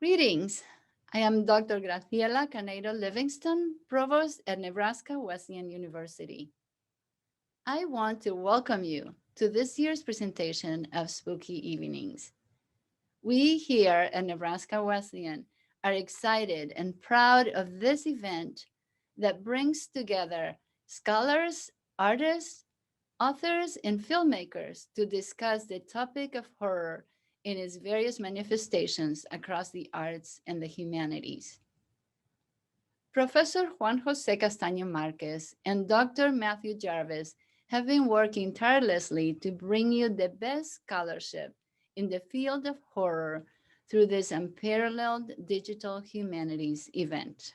Greetings. I am Dr. Graciela Caneiro Livingston, Provost at Nebraska Wesleyan University. I want to welcome you to this year's presentation of Spooky Evenings. We here at Nebraska Wesleyan are excited and proud of this event that brings together scholars, artists, authors, and filmmakers to discuss the topic of horror in its various manifestations across the arts and the humanities. Professor Juan Jose Castaño Marquez and Dr. Matthew Jarvis have been working tirelessly to bring you the best scholarship in the field of horror through this unparalleled digital humanities event.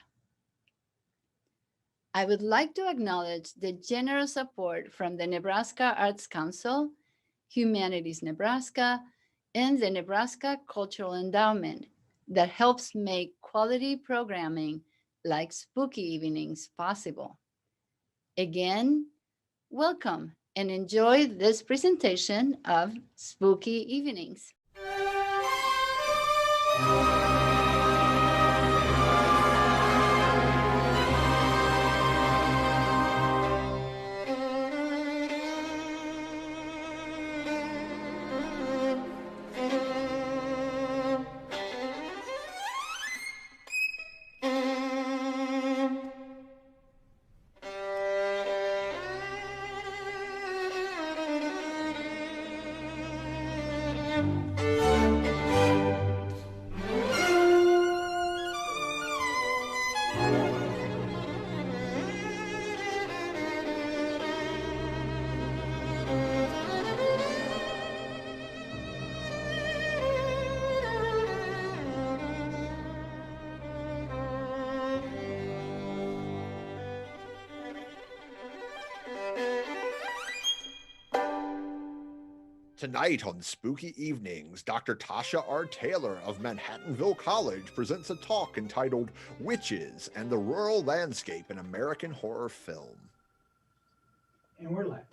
I would like to acknowledge the generous support from the Nebraska Arts Council, Humanities Nebraska, and the Nebraska Cultural Endowment that helps make quality programming like Spooky Evenings possible. Again, welcome and enjoy this presentation of Spooky Evenings. Tonight on Spooky Evenings, Dr. Tosha R. Taylor of Manhattanville College presents a talk entitled Witches and the Rural Landscape in American Horror Film. And we're live.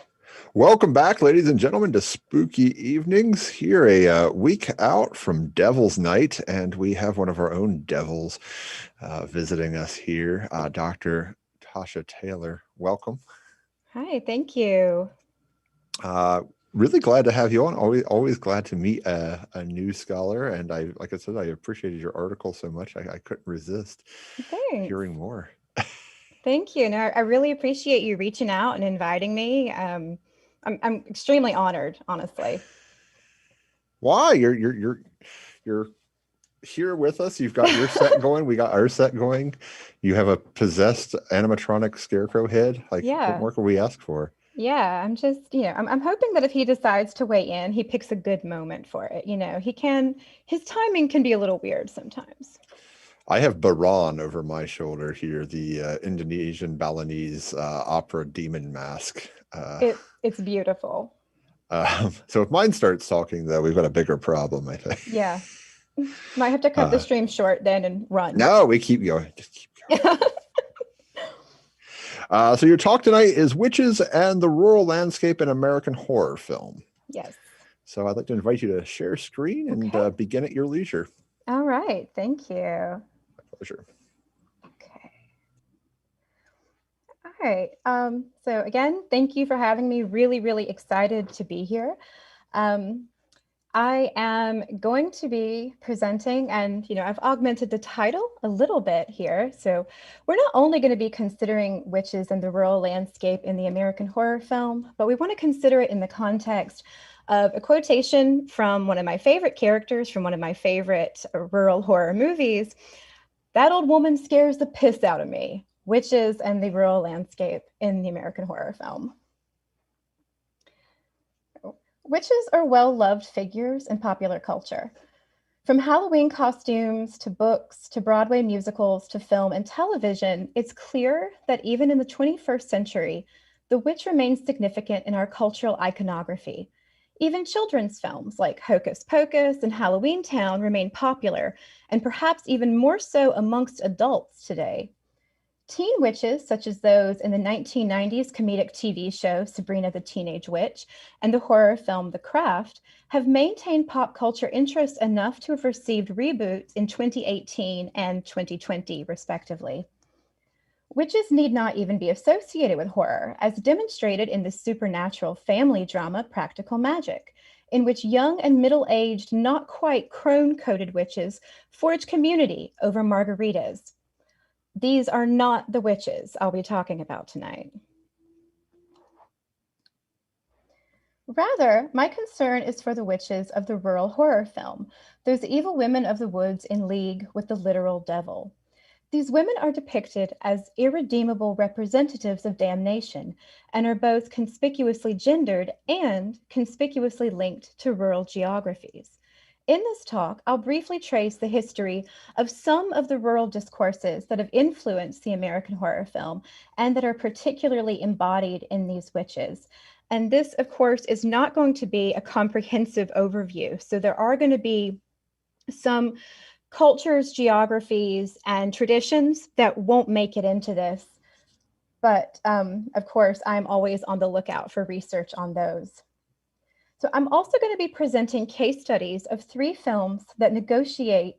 Welcome back, ladies and gentlemen, to Spooky Evenings. Here a week out from Devil's Night, and we have one of our own devils visiting us here, Dr. Tosha Taylor. Welcome. Hi, thank you. Really glad to have you on. Always glad to meet a new scholar. And like I said, I appreciated your article so much. I couldn't resist hearing more. Thank you. No, I really appreciate you reaching out and inviting me. I'm extremely honored, honestly. Why? You're here with us. You've got your set going. We got our set going. You have a possessed animatronic scarecrow head. Like, yeah. What more can we ask for? Yeah, I'm just, I'm hoping that if he decides to weigh in, he picks a good moment for it. His timing can be a little weird sometimes. I have Baran over my shoulder here, the Indonesian Balinese opera demon mask. It's beautiful. So if mine starts talking, though, we've got a bigger problem, I think. Yeah. Might have to cut the stream short then and run. No, we keep going. Just keep going. So your talk tonight is Witches and the Rural Landscape in American Horror Film. Yes. So I'd like to invite you to share screen and begin at your leisure. All right. Thank you. My pleasure. Okay. All right. So again, thank you for having me. Really, really excited to be here. I am going to be presenting, and I've augmented the title a little bit here. So we're not only going to be considering witches and the rural landscape in the American horror film, but we want to consider it in the context of a quotation from one of my favorite characters from one of my favorite rural horror movies. That old woman scares the piss out of me. Witches and the rural landscape in the American horror film. Witches are well-loved figures in popular culture. From Halloween costumes to books to Broadway musicals to film and television, it's clear that even in the 21st century, the witch remains significant in our cultural iconography. Even children's films like Hocus Pocus and Halloween Town remain popular, and perhaps even more so amongst adults today. Teen witches, such as those in the 1990s comedic TV show Sabrina the Teenage Witch and the horror film The Craft, have maintained pop culture interest enough to have received reboots in 2018 and 2020, respectively. Witches need not even be associated with horror, as demonstrated in the supernatural family drama Practical Magic, in which young and middle-aged, not quite crone-coated witches forge community over margaritas. These are not the witches I'll be talking about tonight. Rather, my concern is for the witches of the rural horror film, those evil women of the woods in league with the literal devil. These women are depicted as irredeemable representatives of damnation and are both conspicuously gendered and conspicuously linked to rural geographies. In this talk, I'll briefly trace the history of some of the rural discourses that have influenced the American horror film and that are particularly embodied in these witches. And this, of course, is not going to be a comprehensive overview. So there are going to be some cultures, geographies, and traditions that won't make it into this. But of course, I'm always on the lookout for research on those. So I'm also going to be presenting case studies of 3 films that negotiate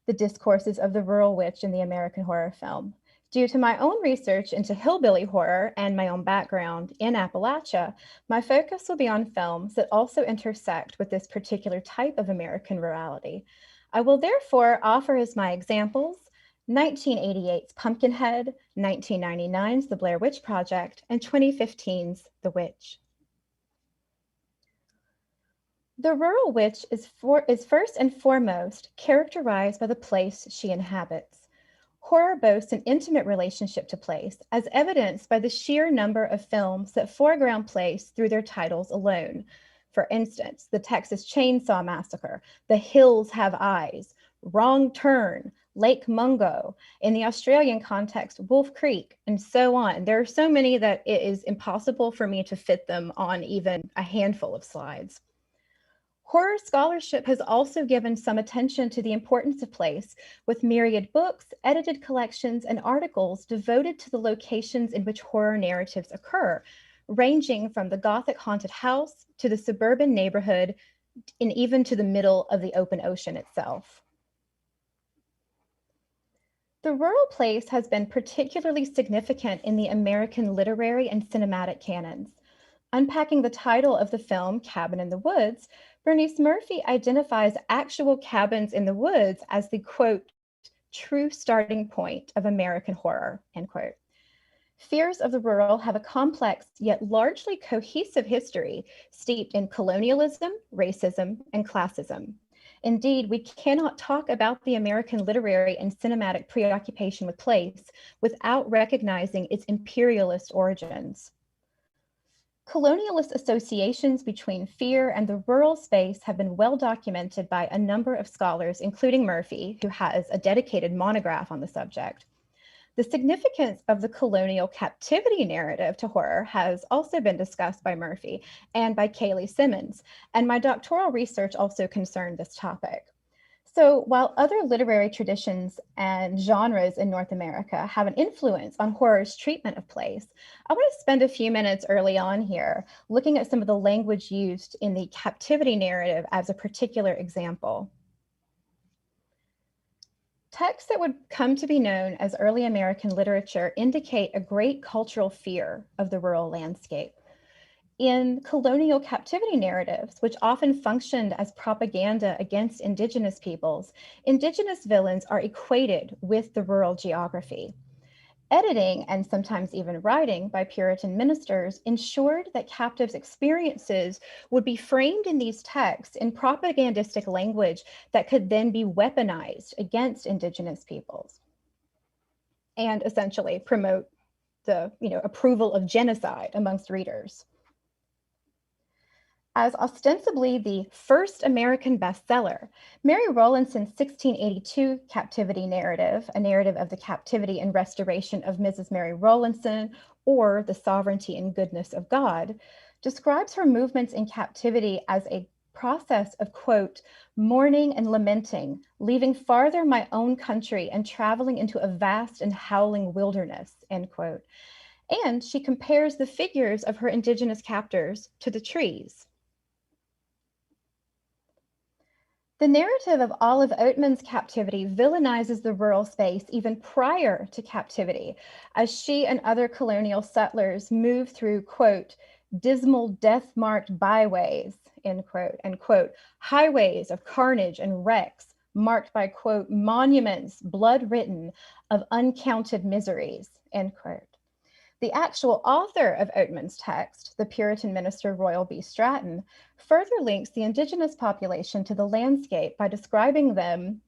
the discourses of the rural witch in the American horror film. Due to my own research into hillbilly horror and my own background in Appalachia, my focus will be on films that also intersect with this particular type of American rurality. I will therefore offer as my examples 1988's Pumpkinhead, 1999's The Blair Witch Project, and 2015's The Witch. The rural witch is first and foremost characterized by the place she inhabits. Horror boasts an intimate relationship to place, as evidenced by the sheer number of films that foreground place through their titles alone. For instance, the Texas Chainsaw Massacre, The Hills Have Eyes, Wrong Turn, Lake Mungo, in the Australian context, Wolf Creek, and so on. There are so many that it is impossible for me to fit them on even a handful of slides. Horror scholarship has also given some attention to the importance of place, with myriad books, edited collections, and articles devoted to the locations in which horror narratives occur, ranging from the Gothic haunted house to the suburban neighborhood and even to the middle of the open ocean itself. The rural place has been particularly significant in the American literary and cinematic canons. Unpacking the title of the film, Cabin in the Woods, Bernice Murphy identifies actual cabins in the woods as the, quote, true starting point of American horror, end quote. Fears of the rural have a complex yet largely cohesive history steeped in colonialism, racism, and classism. Indeed, we cannot talk about the American literary and cinematic preoccupation with place without recognizing its imperialist origins. Colonialist associations between fear and the rural space have been well documented by a number of scholars, including Murphy, who has a dedicated monograph on the subject. The significance of the colonial captivity narrative to horror has also been discussed by Murphy and by Kaylee Simmons, and my doctoral research also concerned this topic. So while other literary traditions and genres in North America have an influence on horror's treatment of place, I want to spend a few minutes early on here looking at some of the language used in the captivity narrative as a particular example. Texts that would come to be known as early American literature indicate a great cultural fear of the rural landscape. In colonial captivity narratives, which often functioned as propaganda against Indigenous peoples, Indigenous villains are equated with the rural geography. Editing, and sometimes even writing, by Puritan ministers ensured that captives' experiences would be framed in these texts in propagandistic language that could then be weaponized against Indigenous peoples and essentially promote the approval of genocide amongst readers. As ostensibly the first American bestseller, Mary Rowlandson's 1682 captivity narrative, a narrative of the captivity and restoration of Mrs. Mary Rowlandson, or the sovereignty and goodness of God, describes her movements in captivity as a process of, quote, mourning and lamenting, leaving farther my own country and traveling into a vast and howling wilderness, end quote. And she compares the figures of her Indigenous captors to the trees. The narrative of Olive Oatman's captivity villainizes the rural space even prior to captivity, as she and other colonial settlers move through, quote, dismal death-marked byways, end quote, and quote, highways of carnage and wrecks, marked by, quote, monuments blood-written of uncounted miseries, end quote. The actual author of Oatman's text, the Puritan minister Royal B. Stratton, further links the indigenous population to the landscape by describing them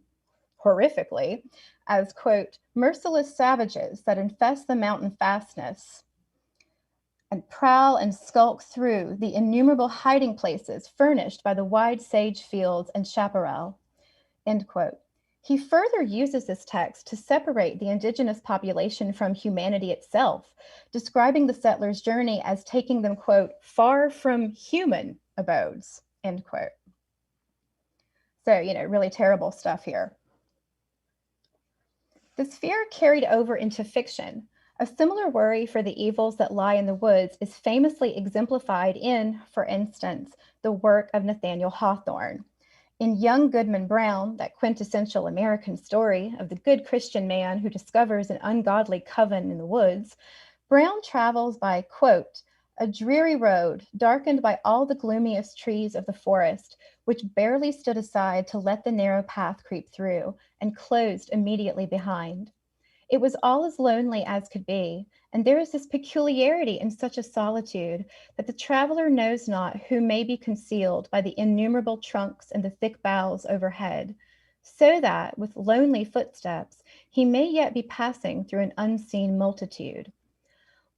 horrifically as, quote, merciless savages that infest the mountain fastness and prowl and skulk through the innumerable hiding places furnished by the wide sage fields and chaparral, end quote. He further uses this text to separate the indigenous population from humanity itself, describing the settlers' journey as taking them, quote, far from human abodes, end quote. So, really terrible stuff here. This fear carried over into fiction. A similar worry for the evils that lie in the woods is famously exemplified in, for instance, the work of Nathaniel Hawthorne. In Young Goodman Brown, that quintessential American story of the good Christian man who discovers an ungodly coven in the woods, Brown travels by, quote, a dreary road darkened by all the gloomiest trees of the forest, which barely stood aside to let the narrow path creep through, and closed immediately behind. It was all as lonely as could be, and there is this peculiarity in such a solitude that the traveler knows not who may be concealed by the innumerable trunks and the thick boughs overhead, so that, with lonely footsteps, he may yet be passing through an unseen multitude.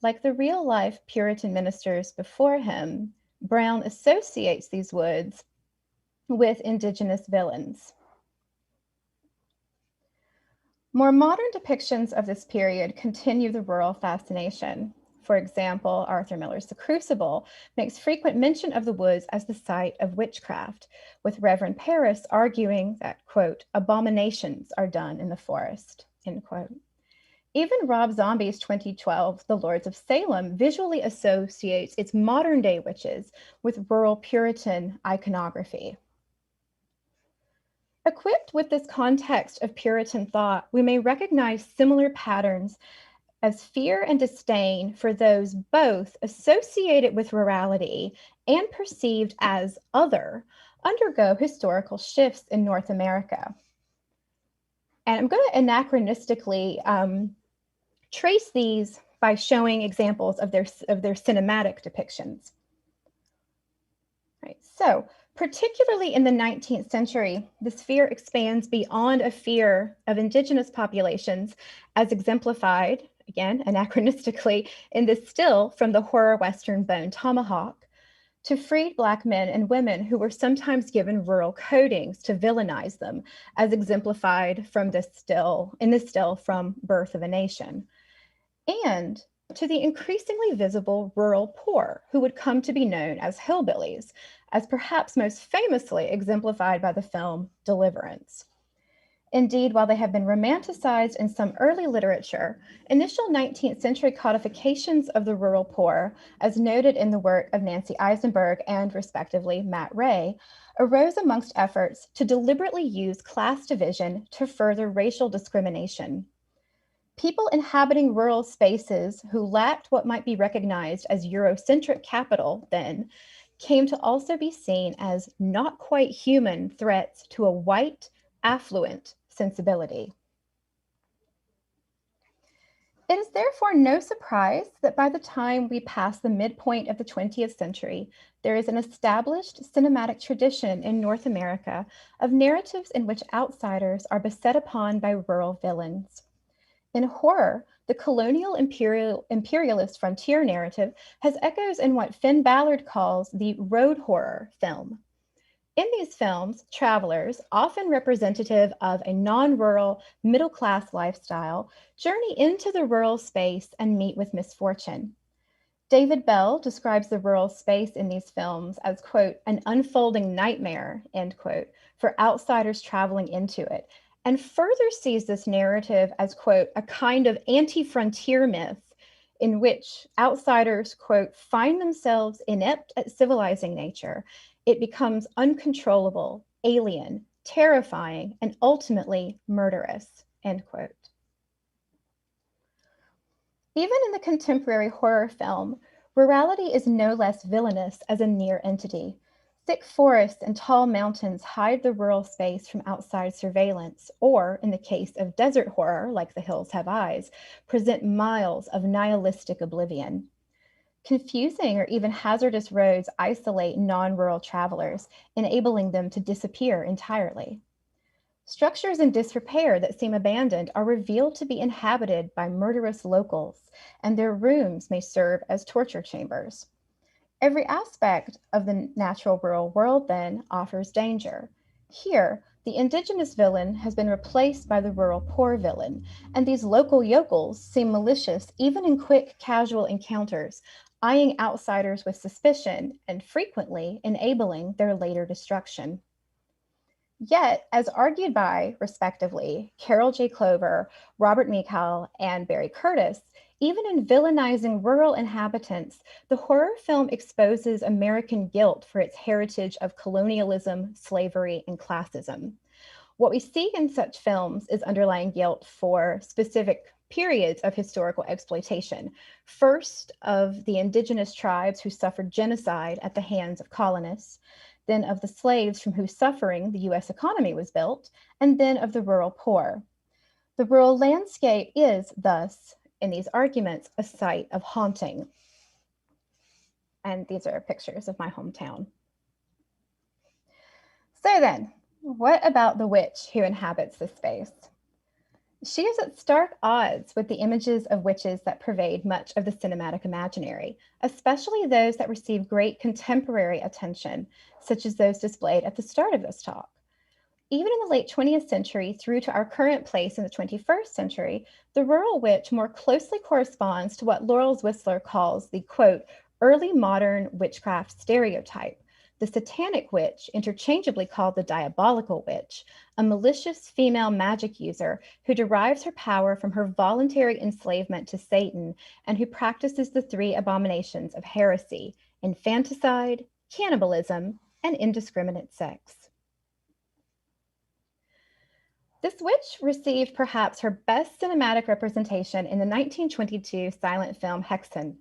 Like the real-life Puritan ministers before him, Brown associates these woods with indigenous villains. More modern depictions of this period continue the rural fascination. For example, Arthur Miller's The Crucible makes frequent mention of the woods as the site of witchcraft, with Reverend Parris arguing that, quote, abominations are done in the forest, end quote. Even Rob Zombie's 2012 The Lords of Salem visually associates its modern-day witches with rural Puritan iconography. Equipped with this context of Puritan thought, we may recognize similar patterns as fear and disdain for those both associated with rurality and perceived as other undergo historical shifts in North America. And I'm going to anachronistically trace these by showing examples of their cinematic depictions. Right, so particularly in the 19th century, this fear expands beyond a fear of indigenous populations as exemplified, again, anachronistically, in this still from the Horror Western Bone Tomahawk, to freed Black men and women who were sometimes given rural codings to villainize them, as exemplified from this still from Birth of a Nation, and to the increasingly visible rural poor who would come to be known as hillbillies, as perhaps most famously exemplified by the film Deliverance. Indeed, while they have been romanticized in some early literature, initial 19th century codifications of the rural poor, as noted in the work of Nancy Eisenberg and, respectively, Matt Ray, arose amongst efforts to deliberately use class division to further racial discrimination. People inhabiting rural spaces who lacked what might be recognized as Eurocentric capital then came to also be seen as not quite human threats to a white, affluent sensibility. It is therefore no surprise that by the time we pass the midpoint of the 20th century, there is an established cinematic tradition in North America of narratives in which outsiders are beset upon by rural villains. In horror, the colonial imperialist frontier narrative has echoes in what Finn Ballard calls the road horror film. In these films, travelers, often representative of a non-rural, middle-class lifestyle, journey into the rural space and meet with misfortune. David Bell describes the rural space in these films as, quote, an unfolding nightmare, end quote, for outsiders traveling into it, and further sees this narrative as, quote, a kind of anti-frontier myth in which outsiders, quote, find themselves inept at civilizing nature. It becomes uncontrollable, alien, terrifying, and ultimately murderous, end quote. Even in the contemporary horror film, rurality is no less villainous as a near entity. Thick forests and tall mountains hide the rural space from outside surveillance, or, in the case of desert horror, like The Hills Have Eyes, present miles of nihilistic oblivion. Confusing or even hazardous roads isolate non-rural travelers, enabling them to disappear entirely. Structures in disrepair that seem abandoned are revealed to be inhabited by murderous locals, and their rooms may serve as torture chambers. Every aspect of the natural rural world, then, offers danger. Here, the indigenous villain has been replaced by the rural poor villain, and these local yokels seem malicious even in quick, casual encounters, eyeing outsiders with suspicion and frequently enabling their later destruction. Yet, as argued by, respectively, Carol J. Clover, Robert Mccray, and Barry Curtis, even in villainizing rural inhabitants, the horror film exposes American guilt for its heritage of colonialism, slavery, and classism. What we see in such films is underlying guilt for specific periods of historical exploitation. First, of the indigenous tribes who suffered genocide at the hands of colonists, then of the slaves from whose suffering the US economy was built, and then of the rural poor. The rural landscape is, thus, in these arguments, a site of haunting. And these are pictures of my hometown. So then, what about the witch who inhabits this space? She is at stark odds with the images of witches that pervade much of the cinematic imaginary, especially those that receive great contemporary attention, such as those displayed at the start of this talk. Even in the late 20th century through to our current place in the 21st century, the rural witch more closely corresponds to what Laurel Whistler calls the, quote, early modern witchcraft stereotype, the satanic witch, interchangeably called the diabolical witch, a malicious female magic user who derives her power from her voluntary enslavement to Satan and who practices the three abominations of heresy: infanticide, cannibalism, and indiscriminate sex. This witch received perhaps her best cinematic representation in the 1922 silent film Hexen.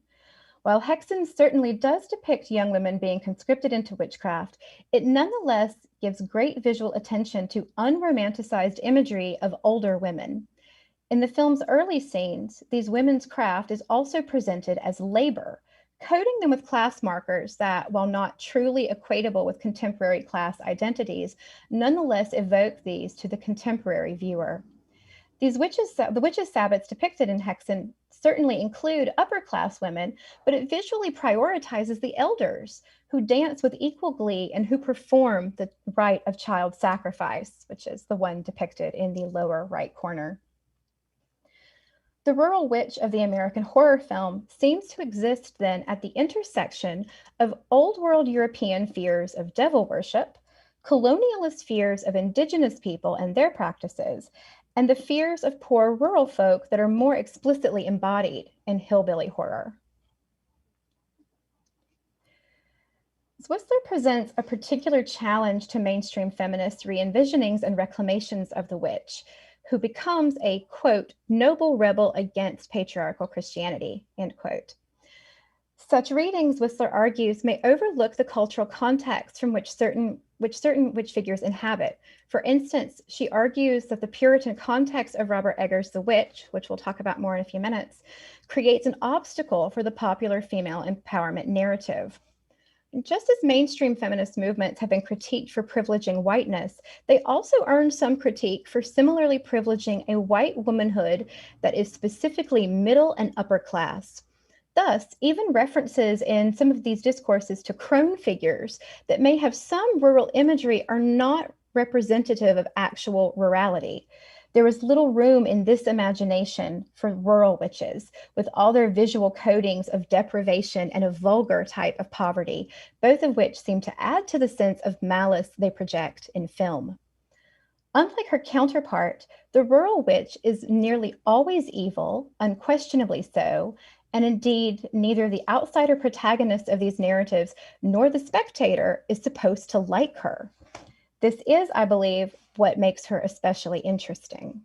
While Hexen certainly does depict young women being conscripted into witchcraft, it nonetheless gives great visual attention to unromanticized imagery of older women. In the film's early scenes, these women's craft is also presented as labor, coding them with class markers that, while not truly equatable with contemporary class identities, nonetheless evoke these to the contemporary viewer. The witches' sabbats depicted in Hexen certainly include upper-class women, but it visually prioritizes the elders who dance with equal glee and who perform the rite of child sacrifice, which is the one depicted in the lower right corner. The rural witch of the American horror film seems to exist then at the intersection of old world European fears of devil worship, colonialist fears of indigenous people and their practices, and the fears of poor rural folk that are more explicitly embodied in hillbilly horror. Whistler presents a particular challenge to mainstream feminist re-envisionings and reclamations of the witch, who becomes a, quote, noble rebel against patriarchal Christianity, end quote. Such readings, Whistler argues, may overlook the cultural context from which certain witch figures inhabit. For instance, she argues that the Puritan context of Robert Eggers' The Witch, which we'll talk about more in a few minutes, creates an obstacle for the popular female empowerment narrative. Just as mainstream feminist movements have been critiqued for privileging whiteness, they also earned some critique for similarly privileging a white womanhood that is specifically middle and upper class. Thus, even references in some of these discourses to crone figures that may have some rural imagery are not representative of actual rurality. There was little room in this imagination for rural witches, with all their visual codings of deprivation and a vulgar type of poverty, both of which seem to add to the sense of malice they project in film. Unlike her counterpart, the rural witch is nearly always evil, unquestionably so, and indeed, neither the outsider protagonist of these narratives nor the spectator is supposed to like her. This is, I believe, what makes her especially interesting.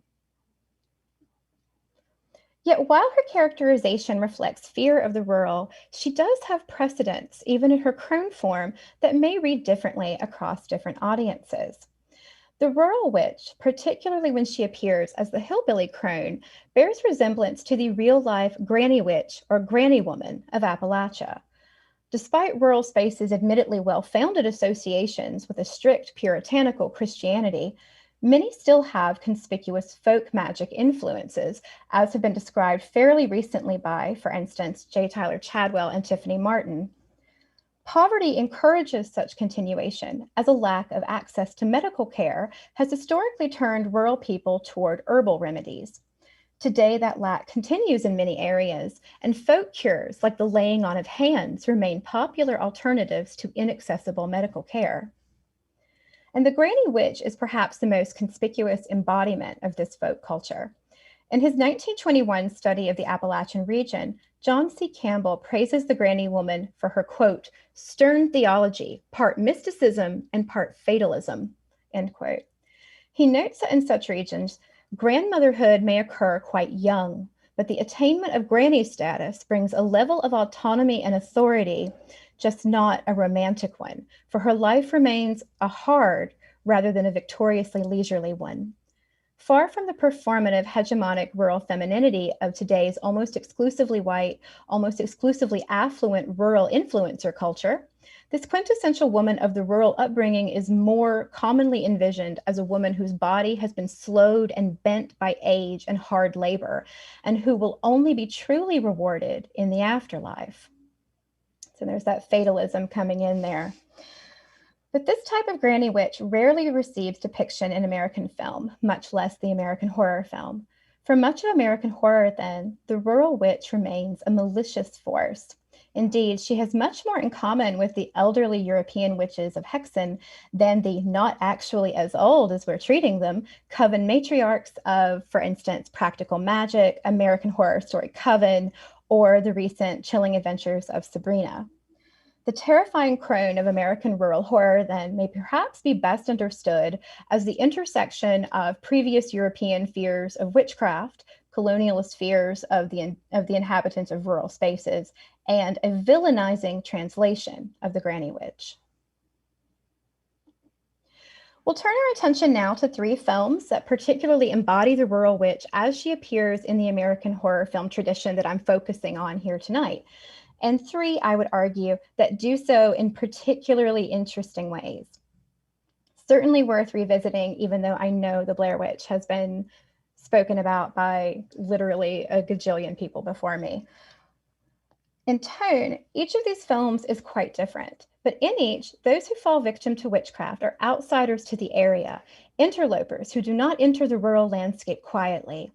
Yet while her characterization reflects fear of the rural, she does have precedents, even in her crone form, that may read differently across different audiences. The rural witch, particularly when she appears as the hillbilly crone, bears resemblance to the real-life granny witch or granny woman of Appalachia. Despite rural spaces' admittedly well-founded associations with a strict puritanical Christianity, many still have conspicuous folk magic influences, as have been described fairly recently by, for instance, J. Tyler Chadwell and Tiffany Martin. Poverty encourages such continuation, as a lack of access to medical care has historically turned rural people toward herbal remedies. Today, that lack continues in many areas, and folk cures like the laying on of hands remain popular alternatives to inaccessible medical care. And the Granny Witch is perhaps the most conspicuous embodiment of this folk culture. In his 1921 study of the Appalachian region, John C. Campbell praises the Granny Woman for her, quote, stern theology, part mysticism and part fatalism, end quote. He notes that in such regions, grandmotherhood may occur quite young, but the attainment of granny status brings a level of autonomy and authority, just not a romantic one, for her life remains a hard rather than a victoriously leisurely one. Far from the performative hegemonic rural femininity of today's almost exclusively white, almost exclusively affluent rural influencer culture, this quintessential woman of the rural upbringing is more commonly envisioned as a woman whose body has been slowed and bent by age and hard labor, and who will only be truly rewarded in the afterlife. So there's that fatalism coming in there. But this type of granny witch rarely receives depiction in American film, much less the American horror film. For much of American horror, then, the rural witch remains a malicious force. Indeed, she has much more in common with the elderly European witches of Hexen than the not actually as old as we're treating them coven matriarchs of, for instance, Practical Magic, American Horror Story Coven, or the recent Chilling Adventures of Sabrina. The terrifying crone of American rural horror, then, may perhaps be best understood as the intersection of previous European fears of witchcraft, colonialist fears of the inhabitants of rural spaces, and a villainizing translation of the Granny Witch. We'll turn our attention now to 3 films that particularly embody the rural witch as she appears in the American horror film tradition that I'm focusing on here tonight. And 3, I would argue, that do so in particularly interesting ways. Certainly worth revisiting, even though I know the Blair Witch has been spoken about by literally a gajillion people before me. In tone, each of these films is quite different, but in each, those who fall victim to witchcraft are outsiders to the area, interlopers who do not enter the rural landscape quietly.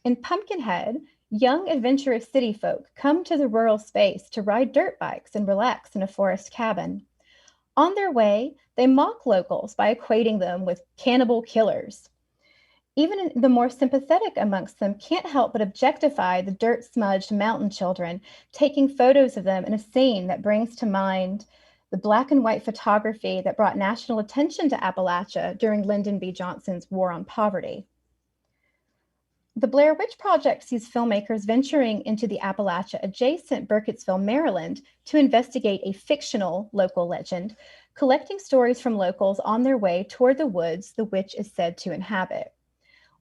In Pumpkinhead, young adventurous city folk come to the rural space to ride dirt bikes and relax in a forest cabin. On their way, they mock locals by equating them with cannibal killers. Even the more sympathetic amongst them can't help but objectify the dirt-smudged mountain children, taking photos of them in a scene that brings to mind the black and white photography that brought national attention to Appalachia during Lyndon B. Johnson's War on Poverty. The Blair Witch Project sees filmmakers venturing into the Appalachia-adjacent Burkittsville, Maryland, to investigate a fictional local legend, collecting stories from locals on their way toward the woods the witch is said to inhabit.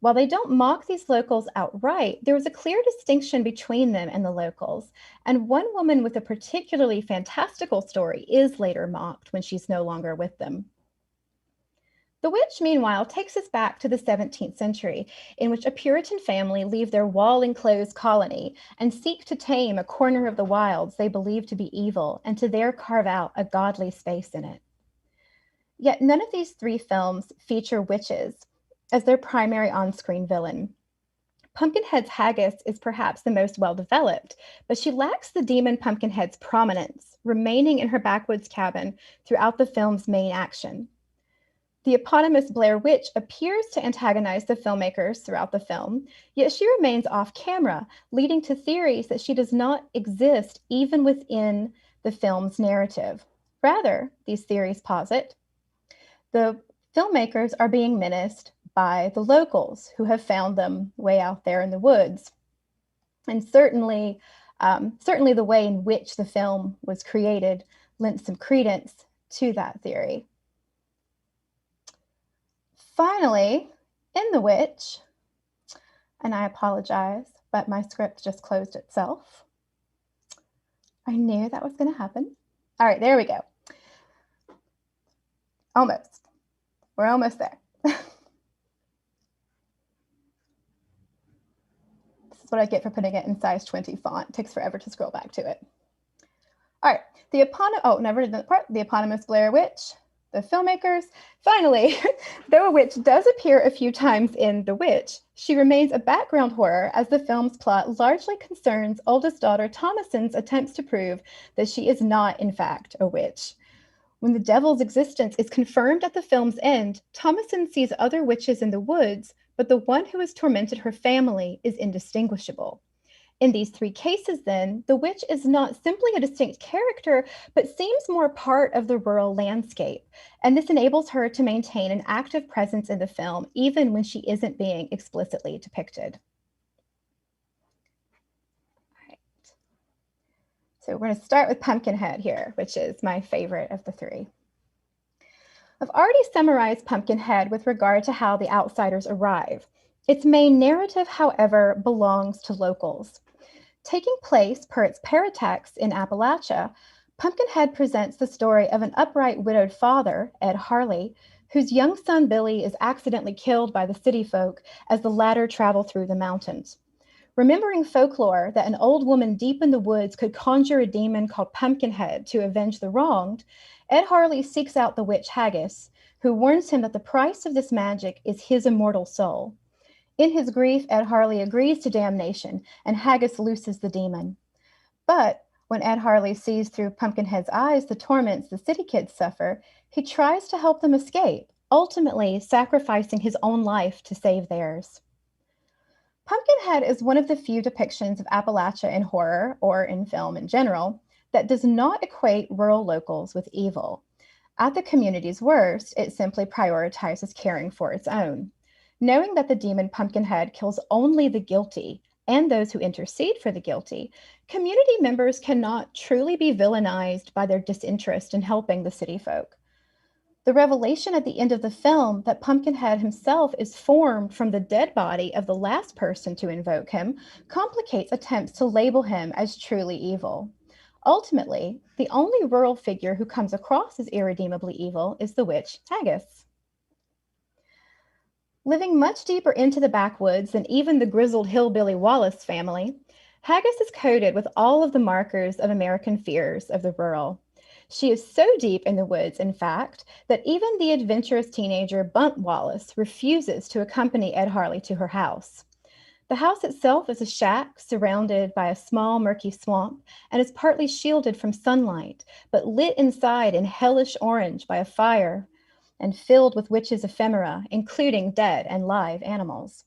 While they don't mock these locals outright, there is a clear distinction between them and the locals, and one woman with a particularly fantastical story is later mocked when she's no longer with them. The witch, meanwhile, takes us back to the 17th century, in which a Puritan family leave their wall-enclosed colony and seek to tame a corner of the wilds they believe to be evil and to there carve out a godly space in it. Yet none of these 3 films feature witches as their primary on-screen villain. Pumpkinhead's haggis is perhaps the most well-developed, but she lacks the demon Pumpkinhead's prominence, remaining in her backwoods cabin throughout the film's main action. The eponymous Blair Witch appears to antagonize the filmmakers throughout the film, yet she remains off camera, leading to theories that she does not exist even within the film's narrative. Rather, these theories posit, the Filmmakers are being menaced by the locals who have found them way out there in the woods. And certainly the way in which the film was created lent some credence to that theory. Finally, in The Witch, and I apologize, but my script just closed itself. I knew that was going to happen. All right, there we go. Almost. We're almost there. This is what I get for putting it in size 20 font. It takes forever to scroll back to it. All right, the eponymous Blair Witch, the filmmakers. Finally, though a witch does appear a few times in The Witch, she remains a background horror as the film's plot largely concerns oldest daughter Thomasin's attempts to prove that she is not, in fact, a witch. When the devil's existence is confirmed at the film's end, Thomasin sees other witches in the woods, but the one who has tormented her family is indistinguishable. In these three cases, then, the witch is not simply a distinct character, but seems more part of the rural landscape. And this enables her to maintain an active presence in the film, even when she isn't being explicitly depicted. All right. So we're going to start with Pumpkinhead here, which is my favorite of the three. I've already summarized Pumpkinhead with regard to how the outsiders arrive. Its main narrative, however, belongs to locals. Taking place, per its paratext, in Appalachia, Pumpkinhead presents the story of an upright widowed father, Ed Harley, whose young son Billy is accidentally killed by the city folk as the latter travel through the mountains. Remembering folklore that an old woman deep in the woods could conjure a demon called Pumpkinhead to avenge the wronged, Ed Harley seeks out the witch Haggis, who warns him that the price of this magic is his immortal soul. In his grief, Ed Harley agrees to damnation, and Haggis looses the demon. But when Ed Harley sees through Pumpkinhead's eyes the torments the city kids suffer, he tries to help them escape, ultimately sacrificing his own life to save theirs. Pumpkinhead is one of the few depictions of Appalachia in horror, or in film in general, that does not equate rural locals with evil. At the community's worst, it simply prioritizes caring for its own. Knowing that the demon Pumpkinhead kills only the guilty and those who intercede for the guilty, community members cannot truly be villainized by their disinterest in helping the city folk. The revelation at the end of the film that Pumpkinhead himself is formed from the dead body of the last person to invoke him complicates attempts to label him as truly evil. Ultimately, the only rural figure who comes across as irredeemably evil is the witch Haggis. Living much deeper into the backwoods than even the grizzled hillbilly Wallace family, Haggis is coated with all of the markers of American fears of the rural. She is so deep in the woods, in fact, that even the adventurous teenager Bunt Wallace refuses to accompany Ed Harley to her house. The house itself is a shack surrounded by a small, murky swamp and is partly shielded from sunlight, but lit inside in hellish orange by a fire and filled with witches' ephemera, including dead and live animals.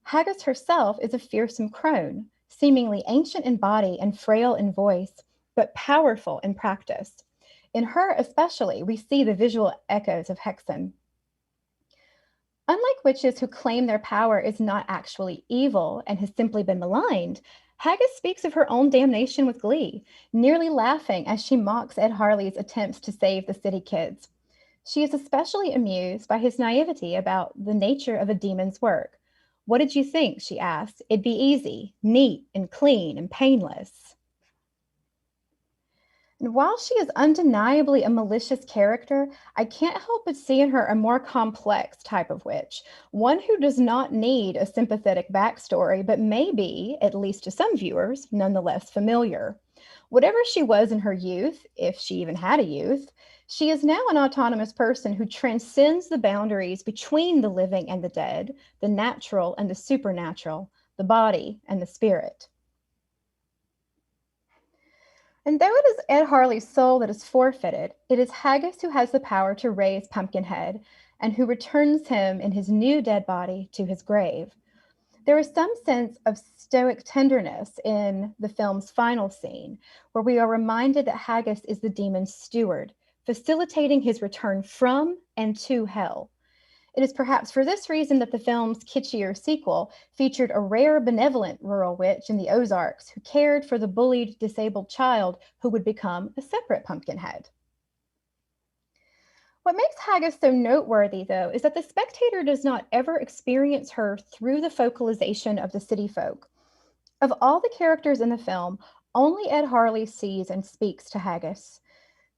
Haggis herself is a fearsome crone, seemingly ancient in body and frail in voice, but powerful in practice. In her especially, we see the visual echoes of Hexen. Unlike witches who claim their power is not actually evil and has simply been maligned, Haggis speaks of her own damnation with glee, nearly laughing as she mocks Ed Harley's attempts to save the city kids. She is especially amused by his naivety about the nature of a demon's work. "What did you think?" she asks. "It'd be easy, neat, and clean, and painless." And while she is undeniably a malicious character, I can't help but see in her a more complex type of witch, one who does not need a sympathetic backstory, but may be, at least to some viewers, nonetheless familiar. Whatever she was in her youth, if she even had a youth, she is now an autonomous person who transcends the boundaries between the living and the dead, the natural and the supernatural, the body and the spirit. And though it is Ed Harley's soul that is forfeited, it is Haggis who has the power to raise Pumpkinhead and who returns him in his new dead body to his grave. There is some sense of stoic tenderness in the film's final scene, where we are reminded that Haggis is the demon's steward, facilitating his return from and to hell. It is perhaps for this reason that the film's kitschier sequel featured a rare benevolent rural witch in the Ozarks who cared for the bullied, disabled child who would become a separate Pumpkinhead. What makes Haggis so noteworthy, though, is that the spectator does not ever experience her through the focalization of the city folk. Of all the characters in the film, only Ed Harley sees and speaks to Haggis.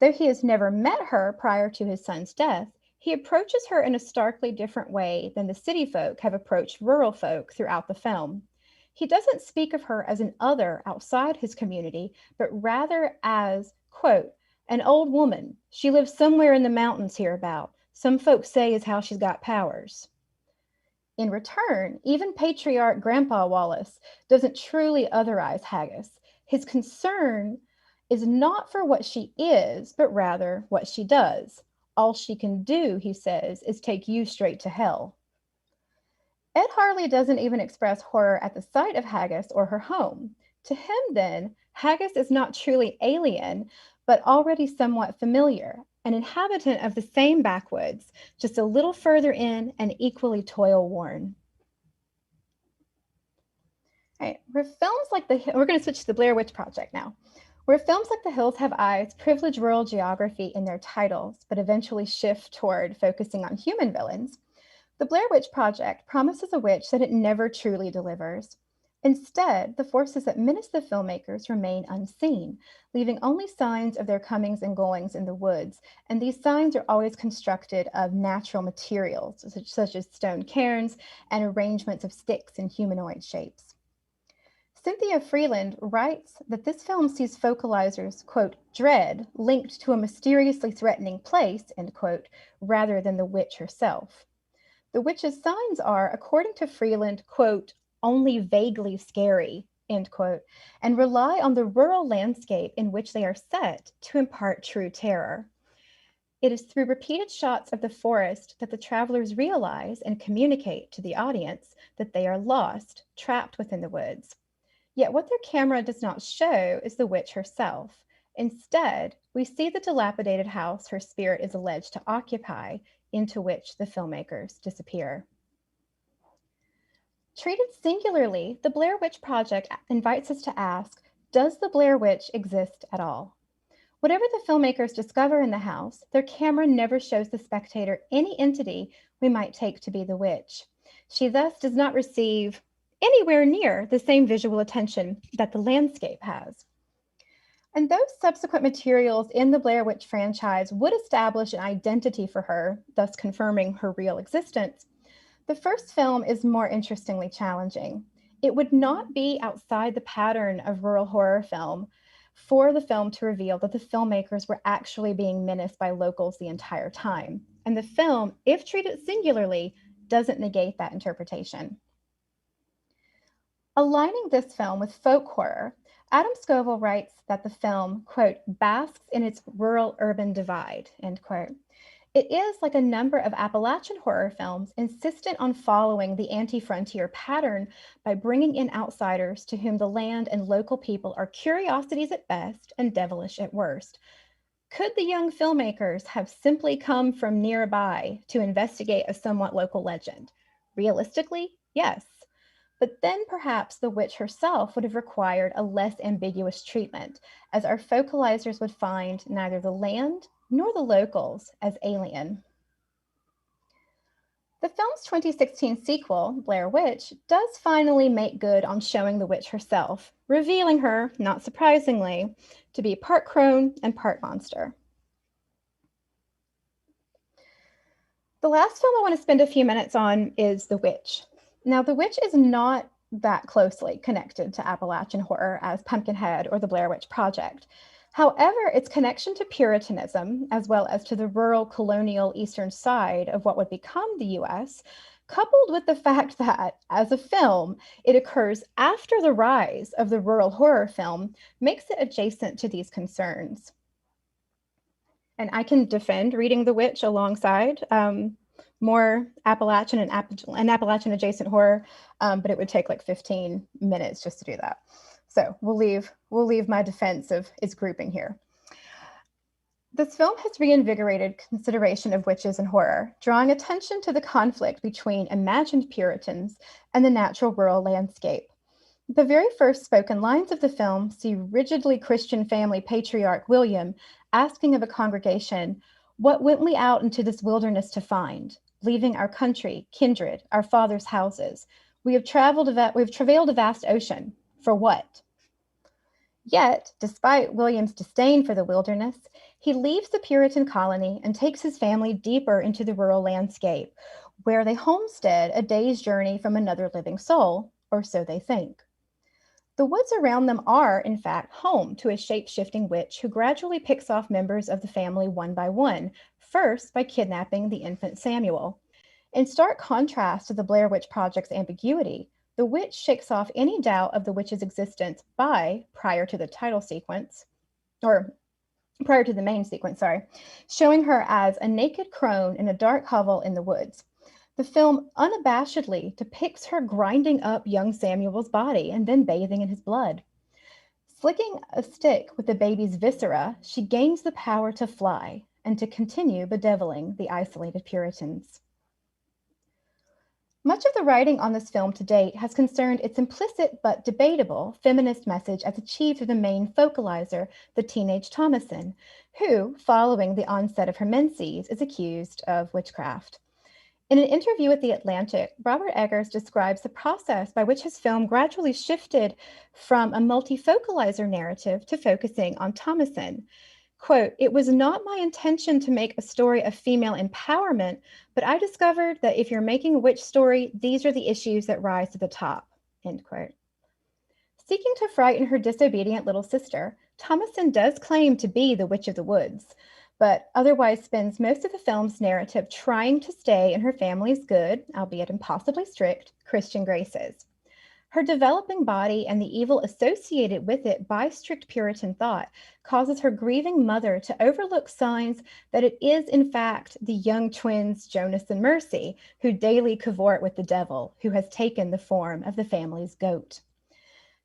Though he has never met her prior to his son's death, he approaches her in a starkly different way than the city folk have approached rural folk throughout the film. He doesn't speak of her as an other outside his community, but rather as, quote, an old woman. She lives somewhere in the mountains hereabout. Some folks say is how she's got powers. In return, even patriarch Grandpa Wallace doesn't truly otherize Haggis. His concern is not for what she is, but rather what she does. All she can do, he says, is take you straight to hell. Ed Harley doesn't even express horror at the sight of Haggis or her home. To him, then, Haggis is not truly alien, but already somewhat familiar, an inhabitant of the same backwoods, just a little further in and equally toil-worn. All right, we're going to switch to the Blair Witch Project now. Where films like The Hills Have Eyes privilege rural geography in their titles, but eventually shift toward focusing on human villains, the Blair Witch Project promises a witch that it never truly delivers. Instead, the forces that menace the filmmakers remain unseen, leaving only signs of their comings and goings in the woods, and these signs are always constructed of natural materials, such as stone cairns and arrangements of sticks in humanoid shapes. Cynthia Freeland writes that this film sees focalizers, quote, dread linked to a mysteriously threatening place, end quote, rather than the witch herself. The witch's signs are, according to Freeland, quote, only vaguely scary, end quote, and rely on the rural landscape in which they are set to impart true terror. It is through repeated shots of the forest that the travelers realize and communicate to the audience that they are lost, trapped within the woods. Yet what their camera does not show is the witch herself. Instead, we see the dilapidated house her spirit is alleged to occupy, into which the filmmakers disappear. Treated singularly, the Blair Witch Project invites us to ask, does the Blair Witch exist at all? Whatever the filmmakers discover in the house, their camera never shows the spectator any entity we might take to be the witch. She thus does not receive anywhere near the same visual attention that the landscape has. And those subsequent materials in the Blair Witch franchise would establish an identity for her, thus confirming her real existence. The first film is more interestingly challenging. It would not be outside the pattern of rural horror film for the film to reveal that the filmmakers were actually being menaced by locals the entire time. And the film, if treated singularly, doesn't negate that interpretation. Aligning this film with folk horror, Adam Scoville writes that the film, quote, basks in its rural-urban divide, end quote. It is, like a number of Appalachian horror films, insistent on following the anti-frontier pattern by bringing in outsiders to whom the land and local people are curiosities at best and devilish at worst. Could the young filmmakers have simply come from nearby to investigate a somewhat local legend? Realistically, yes. But then perhaps the witch herself would have required a less ambiguous treatment, as our focalizers would find neither the land nor the locals as alien. The film's 2016 sequel, Blair Witch, does finally make good on showing the witch herself, revealing her, not surprisingly, to be part crone and part monster. The last film I want to spend a few minutes on is The Witch. Now, The Witch is not that closely connected to Appalachian horror as Pumpkinhead or the Blair Witch Project. However, its connection to Puritanism, as well as to the rural colonial eastern side of what would become the US, coupled with the fact that, as a film, it occurs after the rise of the rural horror film, makes it adjacent to these concerns. And I can defend reading The Witch alongside more Appalachian and Appalachian adjacent horror, but it would take like 15 minutes just to do that. So we'll leave my defense of its grouping here. This film has reinvigorated consideration of witches and horror, drawing attention to the conflict between imagined Puritans and the natural rural landscape. The very first spoken lines of the film see rigidly Christian family patriarch William asking of a congregation, "What went we out into this wilderness to find? Leaving our country, kindred, our fathers' houses. We've travailed a vast ocean. For what?" Yet, despite William's disdain for the wilderness, he leaves the Puritan colony and takes his family deeper into the rural landscape, where they homestead a day's journey from another living soul, or so they think. The woods around them are, in fact, home to a shape-shifting witch who gradually picks off members of the family one by one, first by kidnapping the infant Samuel. In stark contrast to the Blair Witch Project's ambiguity, the witch shakes off any doubt of the witch's existence by, prior to the main sequence, showing her as a naked crone in a dark hovel in the woods. The film unabashedly depicts her grinding up young Samuel's body and then bathing in his blood. Flicking a stick with the baby's viscera, she gains the power to fly and to continue bedeviling the isolated Puritans. Much of the writing on this film to date has concerned its implicit but debatable feminist message as achieved through the main focalizer, the teenage Thomasin, who, following the onset of her menses, is accused of witchcraft. In an interview with The Atlantic, Robert Eggers describes the process by which his film gradually shifted from a multifocalizer narrative to focusing on Thomasin. Quote, "It was not my intention to make a story of female empowerment, but I discovered that if you're making a witch story, these are the issues that rise to the top," end quote. Seeking to frighten her disobedient little sister, Thomasin does claim to be the Witch of the Woods, but otherwise spends most of the film's narrative trying to stay in her family's good, albeit impossibly strict, Christian graces. Her developing body and the evil associated with it by strict Puritan thought causes her grieving mother to overlook signs that it is, in fact, the young twins Jonas and Mercy who daily cavort with the devil, who has taken the form of the family's goat.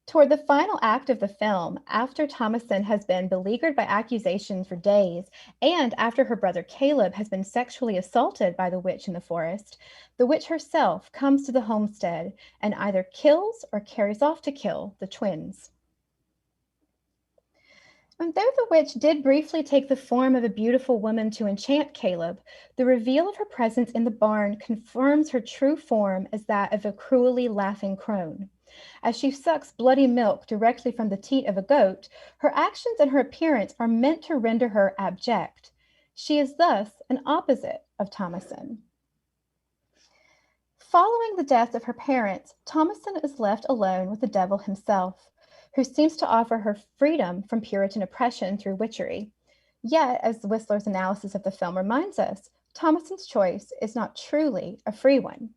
Toward the final act of the film, after Thomasin has been beleaguered by accusations for days, and after her brother Caleb has been sexually assaulted by the witch in the forest, the witch herself comes to the homestead and either kills or carries off to kill the twins. And though the witch did briefly take the form of a beautiful woman to enchant Caleb, the reveal of her presence in the barn confirms her true form as that of a cruelly laughing crone. As she sucks bloody milk directly from the teat of a goat, her actions and her appearance are meant to render her abject. She is thus an opposite of Thomasin. Following the death of her parents, Thomasin is left alone with the devil himself, who seems to offer her freedom from Puritan oppression through witchery. Yet, as Whistler's analysis of the film reminds us, Thomasin's choice is not truly a free one.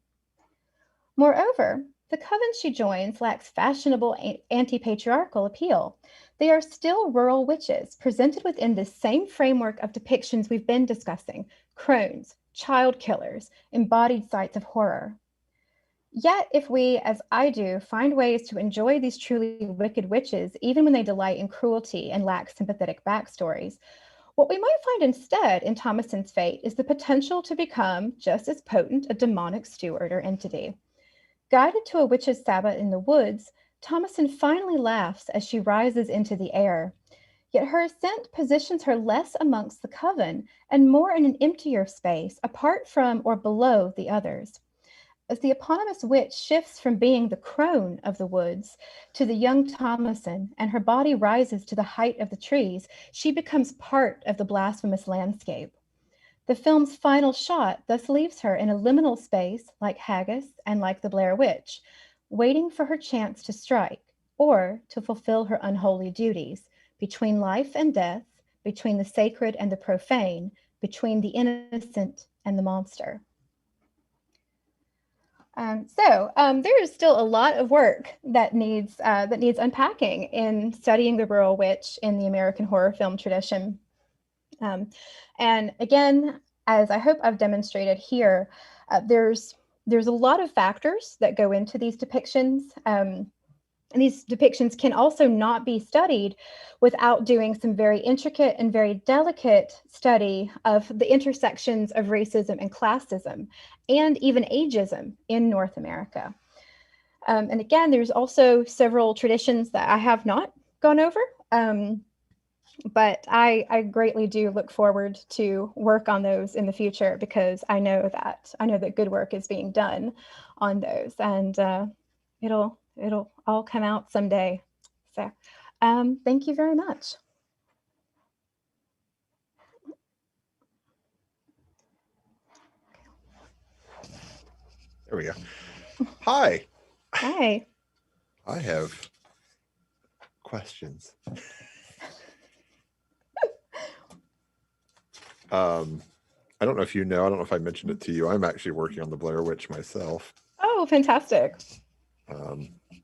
Moreover, the coven she joins lacks fashionable anti-patriarchal appeal. They are still rural witches, presented within this same framework of depictions we've been discussing: crones, child killers, embodied sites of horror. Yet, if we, as I do, find ways to enjoy these truly wicked witches, even when they delight in cruelty and lack sympathetic backstories, what we might find instead in Thomasin's fate is the potential to become just as potent a demonic steward or entity. Guided to a witch's sabbat in the woods, Thomasin finally laughs as she rises into the air. Yet her ascent positions her less amongst the coven and more in an emptier space, apart from or below the others. As the eponymous witch shifts from being the crone of the woods to the young Thomasin, and her body rises to the height of the trees, she becomes part of the blasphemous landscape. The film's final shot thus leaves her in a liminal space like Haggis and like the Blair Witch, waiting for her chance to strike or to fulfill her unholy duties, between life and death, between the sacred and the profane, between the innocent and the monster. There is still a lot of work that needs unpacking in studying the rural witch in the American horror film tradition. And again, as I hope I've demonstrated here, there's a lot of factors that go into these depictions. And these depictions can also not be studied without doing some very intricate and very delicate study of the intersections of racism and classism, and even ageism in North America. And again, there's also several traditions that I have not gone over, but I greatly do look forward to work on those in the future, because I know that good work is being done on those, and it'll all come out someday. So thank you very much. There we go. Hi. Hi. I have questions. I don't know if you know, I don't know if I mentioned it to you. I'm actually working on the Blair Witch myself. Oh, fantastic.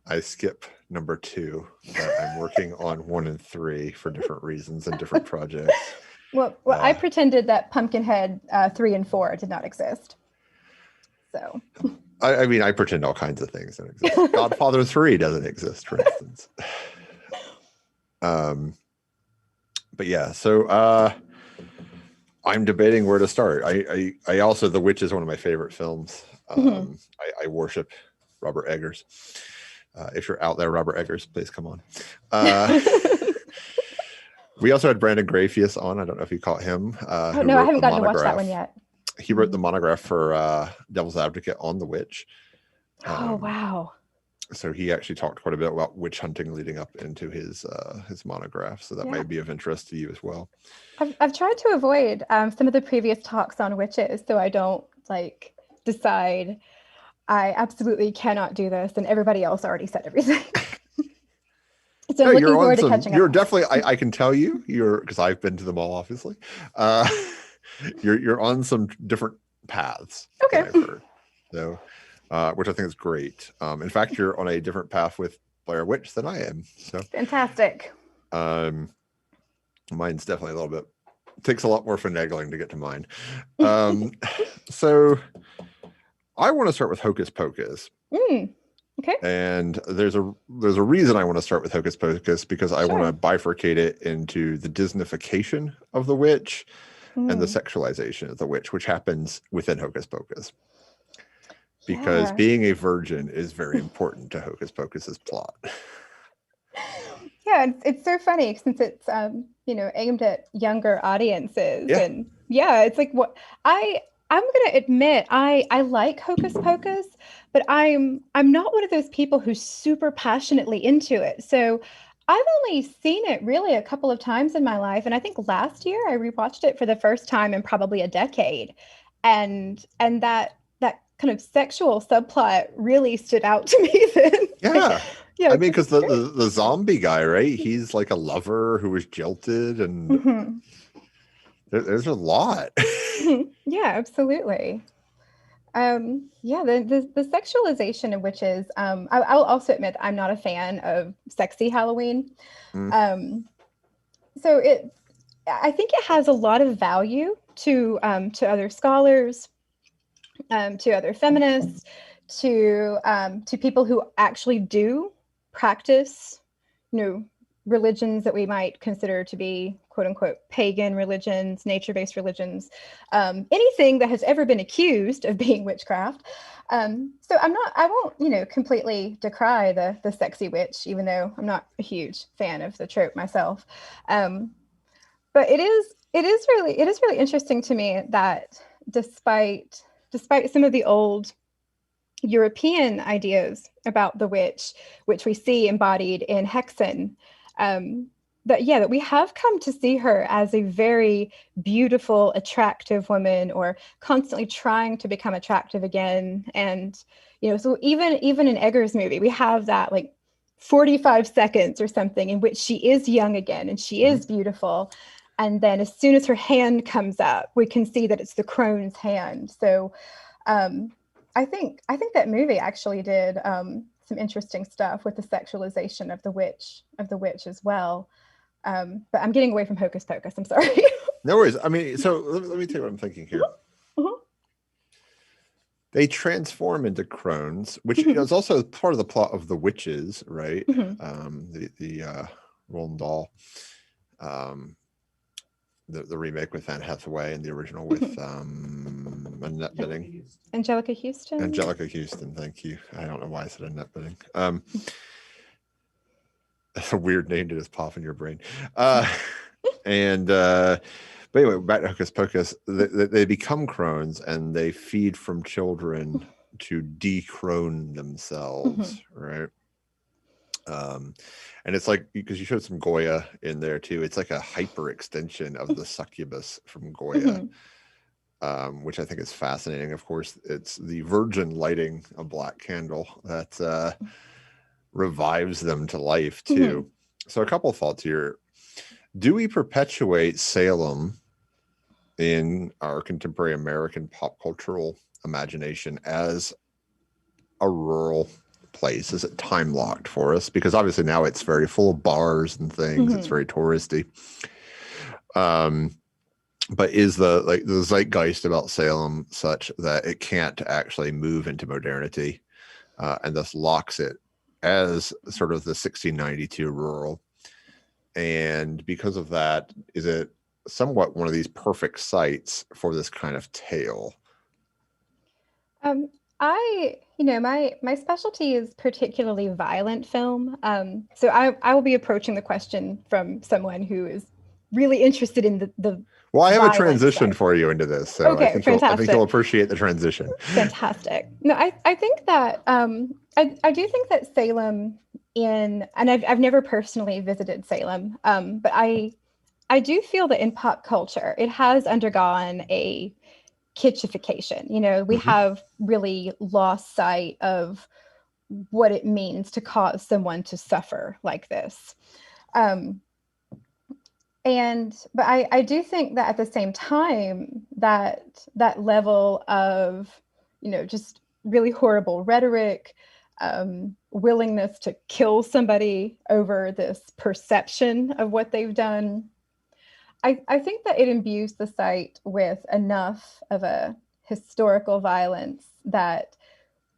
I skip number 2, but I'm working on 1 and 3 for different reasons and different projects. Well, I pretended that Pumpkinhead 3 and 4 did not exist. So I mean, I pretend all kinds of things don't exist. Godfather 3 doesn't exist, for instance. But yeah, so I'm debating where to start. I also, The Witch is one of my favorite films. I worship Robert Eggers. If you're out there, Robert Eggers, please come on. We also had Brandon Grayfius on. I don't know if you caught him. Oh, no, I haven't gotten to watch that one yet. He wrote the monograph for Devil's Advocate on The Witch. Oh, wow. So he actually talked quite a bit about witch hunting leading up into his monograph. So that might be of interest to you as well. I've tried to avoid some of the previous talks on witches, so I don't decide I absolutely cannot do this, and everybody else already said everything. So I'm looking forward to catching up. You're definitely, I can tell you, because I've been to them all, obviously. You're on some different paths. Okay. I've heard. So, which I think is great. In fact, you're on a different path with Blair Witch than I am. So fantastic. Mine's definitely a little bit, takes a lot more finagling to get to mine. So I want to start with Hocus Pocus. Okay. And there's a reason I want to start with Hocus Pocus, because I want to bifurcate it into the Disneyfication of the witch and the sexualization of the witch, which happens within Hocus Pocus. Because being a virgin is very important to Hocus Pocus's plot. Yeah, it's so funny since it's aimed at younger audiences, and it's like what I'm gonna admit I like Hocus Pocus, but I'm not one of those people who's super passionately into it. So I've only seen it really a couple of times in my life, and I think last year I rewatched it for the first time in probably a decade, and that kind of sexual subplot really stood out to me then. I mean, because the zombie guy, right? He's like a lover who was jilted, and there's a lot. Yeah, absolutely. The sexualization of witches. I'll also admit I'm not a fan of sexy Halloween. I think it has a lot of value to other scholars, to other feminists, to people who actually do practice, religions that we might consider to be quote unquote pagan religions, nature-based religions, anything that has ever been accused of being witchcraft. So I won't, completely decry the sexy witch, even though I'm not a huge fan of the trope myself. But it is really interesting to me that despite some of the old European ideas about the witch, which we see embodied in Hexen, that we have come to see her as a very beautiful, attractive woman, or constantly trying to become attractive again. And, so even in Eggers' movie, we have that 45 seconds or something in which she is young again and she is beautiful. And then as soon as her hand comes up, we can see that it's the crone's hand. So I think that movie actually did some interesting stuff with the sexualization of the witch as well. But I'm getting away from Hocus Pocus. I'm sorry. No worries. I mean, so let me tell you what I'm thinking here. they transform into crones, which is also part of the plot of The Witches, right? The Roald Dahl, the remake with Anne Hathaway and the original with Annette Bening. Angelica Houston. Angelica Houston, thank you. I don't know why I said Annette Bening. That's a weird name to just pop in your brain. But anyway, back to Hocus Pocus, they become crones and they feed from children to decrone themselves, right? And it's like, because you showed some Goya in there too, it's like a hyper extension of the succubus from Goya, which I think is fascinating. Of course, it's the Virgin lighting a black candle that revives them to life too. So a couple of thoughts here. Do we perpetuate Salem in our contemporary American pop cultural imagination as a rural place? Is it time locked for us? Because obviously now it's very full of bars and things. It's very touristy. But is the zeitgeist about Salem such that it can't actually move into modernity, and thus locks it as sort of the 1692 rural? And because of that, is it somewhat one of these perfect sites for this kind of tale? My specialty is particularly violent film. So I will be approaching the question from someone who is really interested in the Well, I have a transition for you into this, so okay, I think you'll appreciate the transition. Fantastic. No, I think that I do think that Salem and I've never personally visited Salem, but I do feel that in pop culture it has undergone a kitschification. We have really lost sight of what it means to cause someone to suffer like this. But I do think that at the same time that level of, just really horrible rhetoric, willingness to kill somebody over this perception of what they've done, I think that it imbues the site with enough of a historical violence that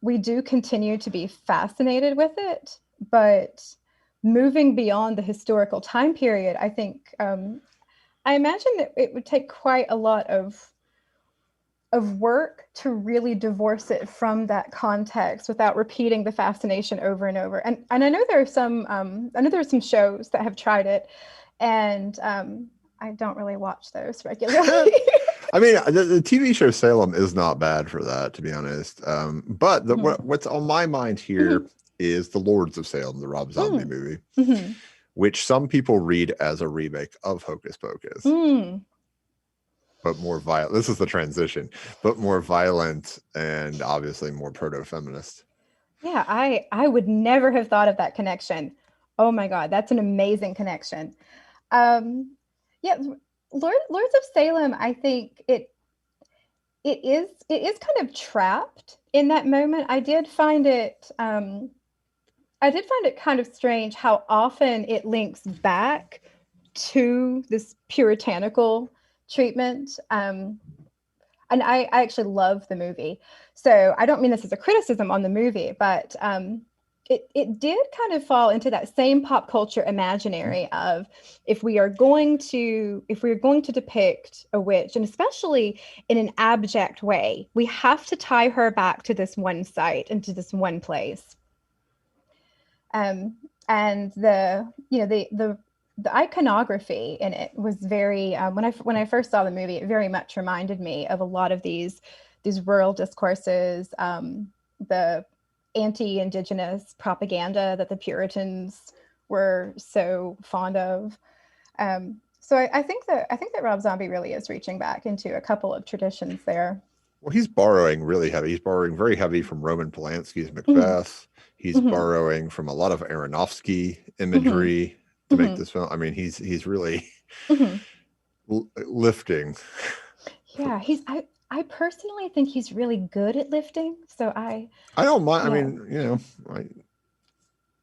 we do continue to be fascinated with it, but moving beyond the historical time period, I think, I imagine that it would take quite a lot of work to really divorce it from that context without repeating the fascination over and over. And I know there are some shows that have tried it, and I don't really watch those regularly. I mean, the TV show Salem is not bad for that, to be honest. But what's on my mind here is The Lords of Salem, the Rob Zombie movie, which some people read as a remake of Hocus Pocus. But more violent. This is the transition, but more violent and obviously more proto-feminist. Yeah, I would never have thought of that connection. Oh my God, that's an amazing connection. Yeah, Lords of Salem, I think it is kind of trapped in that moment. I did find it kind of strange how often it links back to this puritanical treatment. And I actually love the movie. So I don't mean this as a criticism on the movie, but it did kind of fall into that same pop culture imaginary of if we are going to depict a witch, and especially in an abject way, we have to tie her back to this one site and to this one place. And the iconography in it was very, when I first saw the movie, it very much reminded me of a lot of these rural discourses, the anti-Indigenous propaganda that the Puritans were so fond of. So I think that Rob Zombie really is reaching back into a couple of traditions there. Well, he's borrowing really heavy. He's borrowing very heavy from Roman Polanski's Macbeth. He's borrowing from a lot of Aronofsky imagery to make this film. I mean, he's really lifting. Yeah, I personally think he's really good at lifting. So I don't mind. Yeah. I mean,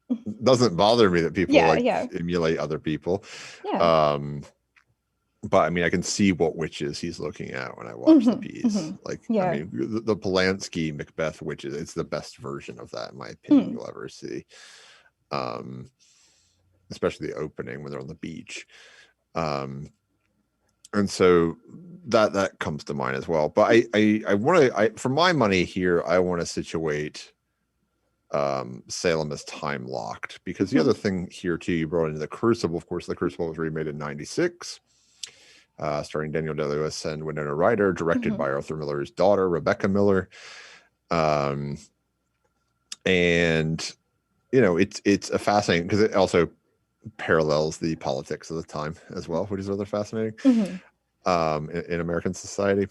it doesn't bother me that people emulate other people. Yeah. but I mean, I can see what witches he's looking at when I watch the piece. Like, Yeah. I mean, the Polanski Macbeth witches, it's the best version of that, in my opinion, you'll ever see. Especially the opening when they're on the beach. And so that comes to mind as well. But I want to, for my money here, I want to situate Salem as time locked, because the other thing here too, you brought into the Crucible. Of course, the Crucible was remade in '96. Starring Daniel Day-Lewis and Winona Ryder, directed by Arthur Miller's daughter, Rebecca Miller. And, you know, it's a fascinating, because it also parallels the politics of the time as well, which is rather fascinating in American society.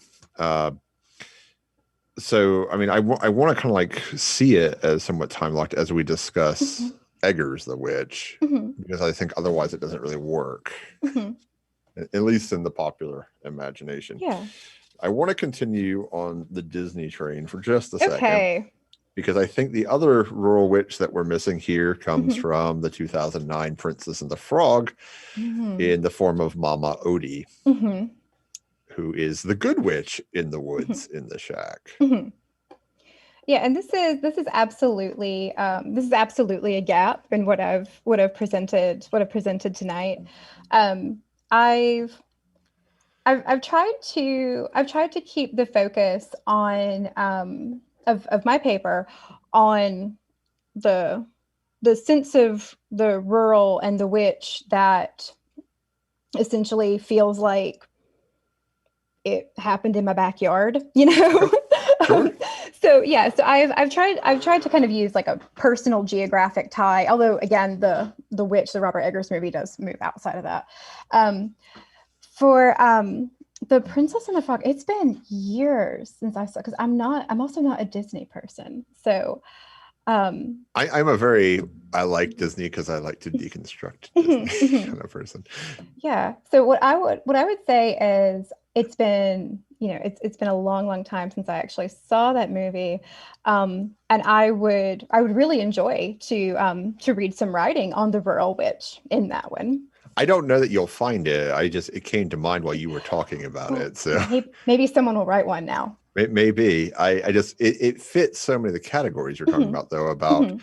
So, I mean, I want to kind of like see it as somewhat time locked as we discuss Eggers the Witch, because I think otherwise it doesn't really work. At least in the popular imagination. Yeah. I want to continue on the Disney train for just a second, because I think the other rural witch that we're missing here comes from the 2009 Princess and the Frog in the form of Mama Odie, who is the good witch in the woods in the shack. Yeah, and this is absolutely a gap in what I've presented tonight. I've tried to keep the focus on of my paper on the sense of the rural and the witch that essentially feels like it happened in my backyard, you know. Sure. So I've tried to kind of use like a personal geographic tie, although again the witch, the Robert Eggers movie, does move outside of that. For the Princess and the Frog, it's been years since I saw, because I'm also not a Disney person. So I'm I like Disney because I like to deconstruct Disney kind of person. Yeah. So what I would say is it's been a long time since I actually saw that movie. And I would really enjoy to read some writing on the rural witch in that one. I don't know that you'll find it. It came to mind while you were talking about it. So maybe someone will write one now. Maybe. It fits so many of the categories you're talking about, though, about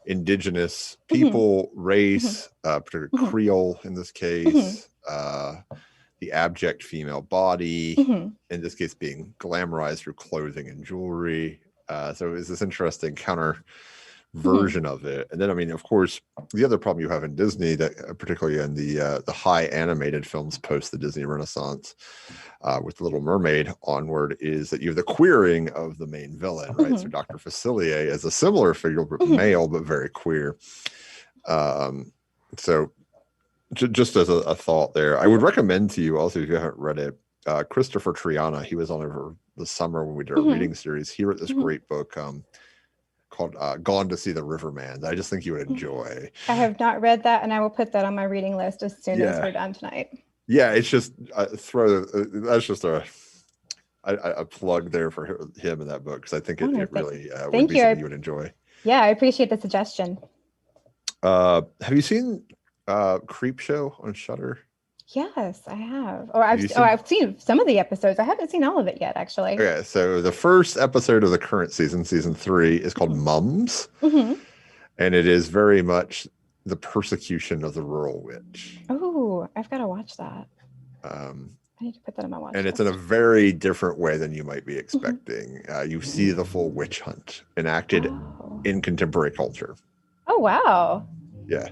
indigenous people, race, particularly Creole in this case, the abject female body, in this case being glamorized through clothing and jewelry. So it's this interesting counter version of it. And then, I mean, of course, the other problem you have in Disney, that particularly in the high animated films post the Disney Renaissance, with The Little Mermaid onward, is that you have the queering of the main villain, right? So Dr. Facilier is a similar figure, but male, but very queer. So just as a thought there, I would recommend to you also, if you haven't read it, Christopher Triana. He was on over the summer when we did our reading series. He wrote this great book called Gone to See the Riverman that I just think you would enjoy. I have not read that, and I will put that on my reading list as soon as we're done tonight. Yeah, it's just that's just a plug there for him in that book, because I think it really would be something you would enjoy. Yeah, I appreciate the suggestion. Have you seen Creepshow on Shudder? Yes, I have. I've seen some of the episodes. I haven't seen all of it yet, actually. Okay, so the first episode of the current season 3, is called Mums, and it is very much the persecution of the rural witch. Oh, I've got to watch that. I need to put that on my watch list. And it's in a very different way than you might be expecting. You see the full witch hunt enacted in contemporary culture. Oh, wow. Yeah.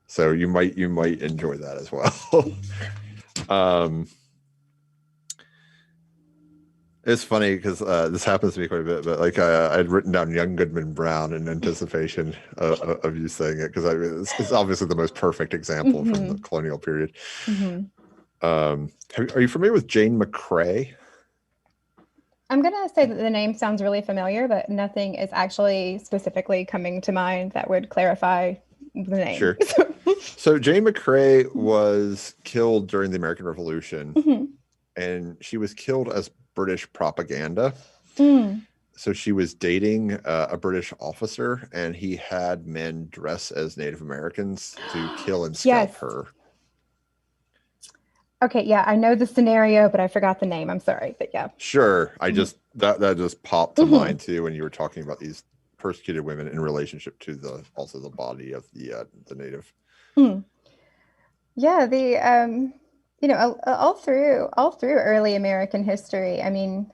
So you might enjoy that as well. It's funny because this happens to me quite a bit, but like I'd written down Young Goodman Brown in anticipation of you saying it, because it's obviously the most perfect example from the colonial period. Are you familiar with Jane Mccray? I'm going to say that the name sounds really familiar, but nothing is actually specifically coming to mind that would clarify the name. Sure. So Jane Mccray was killed during the American Revolution, and she was killed as British propaganda. So she was dating a British officer, and he had men dress as Native Americans to kill and scalp her. Okay, yeah, I know the scenario, but I forgot the name. I'm sorry, but yeah. Sure. I just that just popped to Mhm. mind too when you were talking about these persecuted women in relationship to the body of the native. Mhm. Yeah, all through early American history, I mean,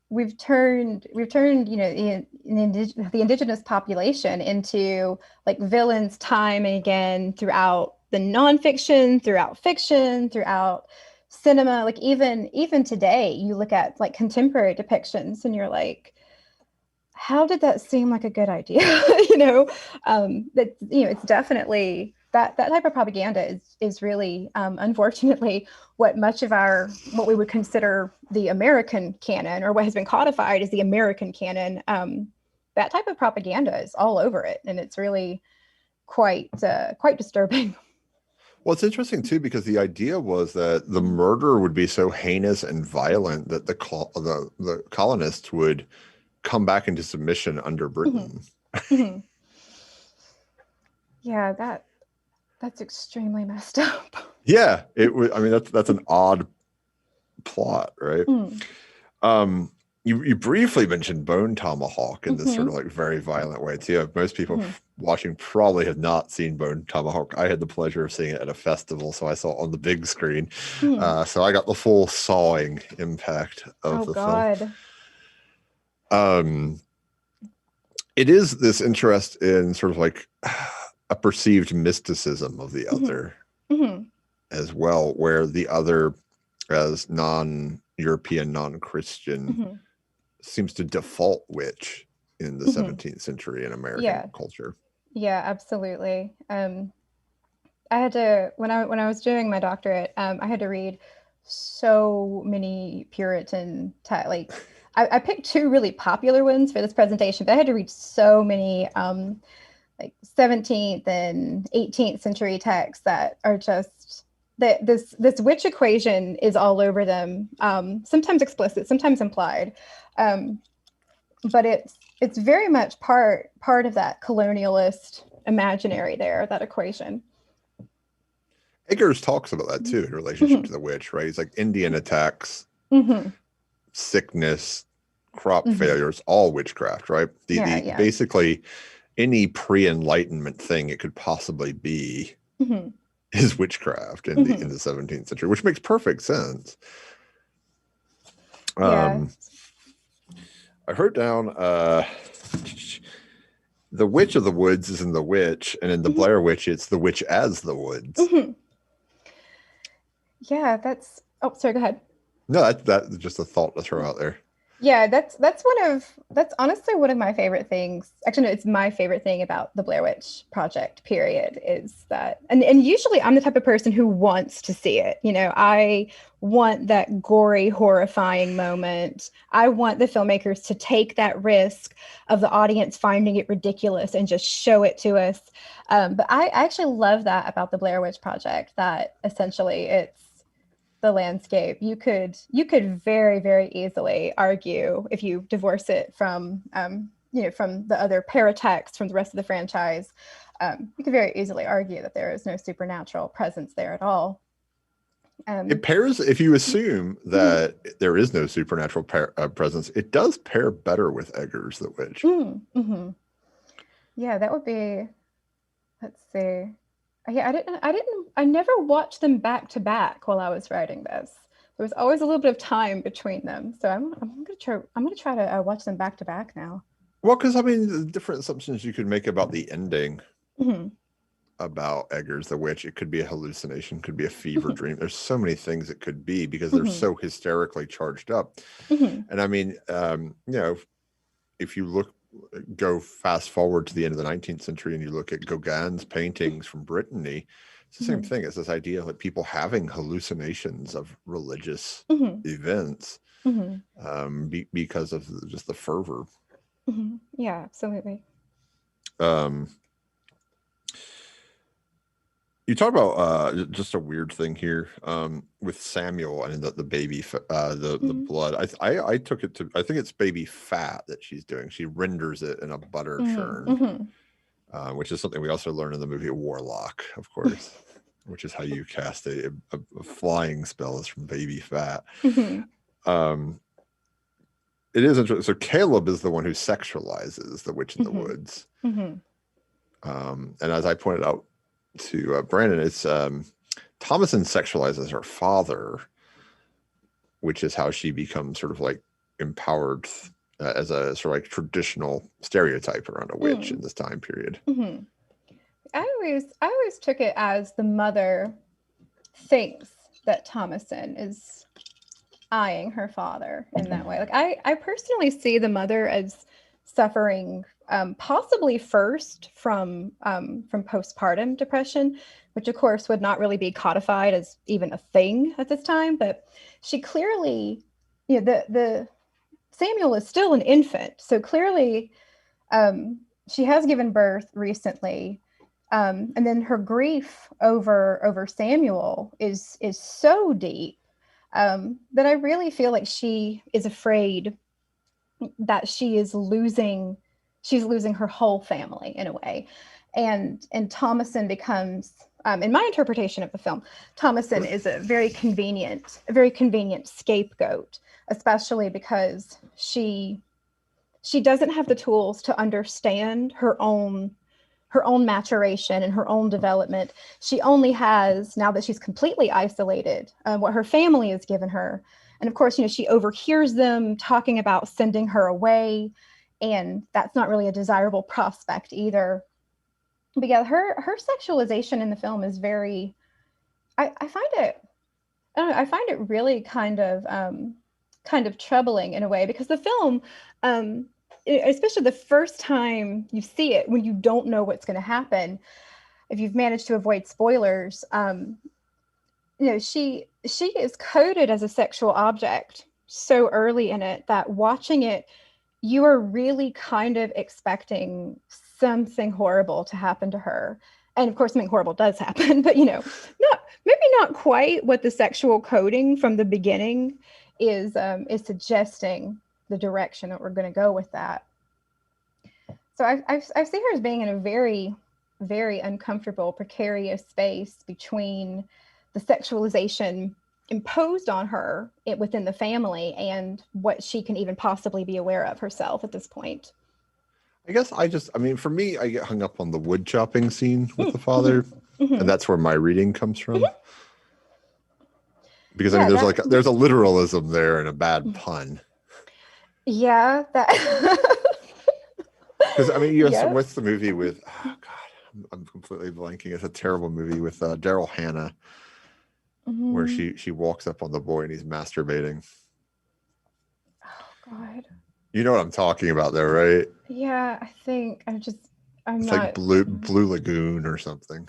we've turned the indigenous population into like villains time and again throughout the nonfiction, throughout fiction, throughout cinema. Like even today, you look at like contemporary depictions and you're like, how did that seem like a good idea? It's definitely that type of propaganda is really unfortunately what we would consider the American canon, or what has been codified as the American canon. That type of propaganda is all over it, and it's really quite disturbing. Well, it's interesting too because the idea was that the murder would be so heinous and violent that the colonists would come back into submission under Britain. Mm-hmm. Yeah, that's extremely messed up. Yeah, it was. I mean, that's an odd plot, right? You briefly mentioned Bone Tomahawk in this sort of like very violent way too. Most people watching probably have not seen Bone Tomahawk. I had the pleasure of seeing it at a festival, so I saw it on the big screen. So I got the full sawing impact of the film. It is this interest in sort of like a perceived mysticism of the other as well, where the other as non-European, non-Christian seems to default witch in the 17th century in American culture. Yeah, absolutely. I had to when I was doing my doctorate, I had to read so many Puritan like I picked two really popular ones for this presentation, but I had to read so many like 17th and 18th century texts that are just that this witch equation is all over them. Sometimes explicit, sometimes implied, but it's very much part of that colonialist imaginary there, that equation. Eggers talks about that too in relationship to the witch, right? He's like Indian attacks, sickness, crop failures, all witchcraft, right? Basically any pre-enlightenment thing it could possibly be is witchcraft in the 17th century, which makes perfect sense. I wrote down the Witch of the Woods is in The Witch, and in the Blair Witch, it's the witch as the woods. Yeah, that's. Oh, sorry. Go ahead. No, that's just a thought to throw out there. Yeah, that's honestly one of my favorite things. Actually, no, it's my favorite thing about the Blair Witch Project, period, is that, and usually I'm the type of person who wants to see it. I want that gory, horrifying moment. I want the filmmakers to take that risk of the audience finding it ridiculous and just show it to us. But I actually love that about the Blair Witch Project, that essentially it's the landscape. You could very, very easily argue, if you divorce it from from the other paratexts from the rest of the franchise, you could very easily argue that there is no supernatural presence there at all. It pairs, if you assume that there is no supernatural presence, it does pair better with Eggers the Witch. Yeah, that would be. Let's see. Yeah, I never watched them back to back while I was writing this. There was always a little bit of time between them. So I'm gonna try to watch them back to back now. Well, because I mean, the different assumptions you could make about the ending about Eggers the Witch. It could be a hallucination, could be a fever dream. There's so many things it could be because they're so hysterically charged up. And I mean, if you go fast forward to the end of the 19th century and you look at Gauguin's paintings from Brittany, it's the same thing. It's this idea of like people having hallucinations of religious events because of just the fervor. Yeah, absolutely. You talk about just a weird thing here with Samuel and the baby, the blood. I took it to, I think it's baby fat that she's doing. She renders it in a butter churn, which is something we also learn in the movie Warlock, of course. which is how you cast a flying spell, is from baby fat. It is interesting. So Caleb is the one who sexualizes the witch in the woods. And as I pointed out to Brandon, it's Thomason sexualizes her father, which is how she becomes sort of like empowered as a sort of like traditional stereotype around a witch in this time period. I always took it as the mother thinks that Thomason is eyeing her father in that way. Like I personally see the mother as suffering possibly first from postpartum depression, which of course would not really be codified as even a thing at this time, but she clearly, the Samuel is still an infant, so clearly she has given birth recently, and then her grief over Samuel is so deep that I really feel like she is afraid that she's losing her whole family in a way. And Thomason becomes, in my interpretation of the film, Thomason is a very convenient scapegoat, especially because she doesn't have the tools to understand her own maturation and her own development. She only has, now that she's completely isolated, what her family has given her. And of course, she overhears them talking about sending her away, and that's not really a desirable prospect either. But yeah, her sexualization in the film is very, I find it really kind of troubling in a way, because the film, especially the first time you see it, when you don't know what's going to happen, if you've managed to avoid spoilers, she is coded as a sexual object so early in it that watching it, you are really kind of expecting something horrible to happen to her. And of course, something horrible does happen, but maybe not quite what the sexual coding from the beginning is suggesting the direction that we're going to go with that. So I see her as being in a very, very uncomfortable, precarious space between the sexualization imposed on her within the family and what she can even possibly be aware of herself at this point. I guess for me, I get hung up on the wood chopping scene with the father, and that's where my reading comes from. Because there's a literalism there and a bad pun. Yeah, that. Because what's the movie with? Oh God, I'm completely blanking. It's a terrible movie with Daryl Hannah, where she walks up on the boy and he's masturbating. Oh God. You know what I'm talking about there, right? Yeah, I think I'm it's not. Like Blue Lagoon or something.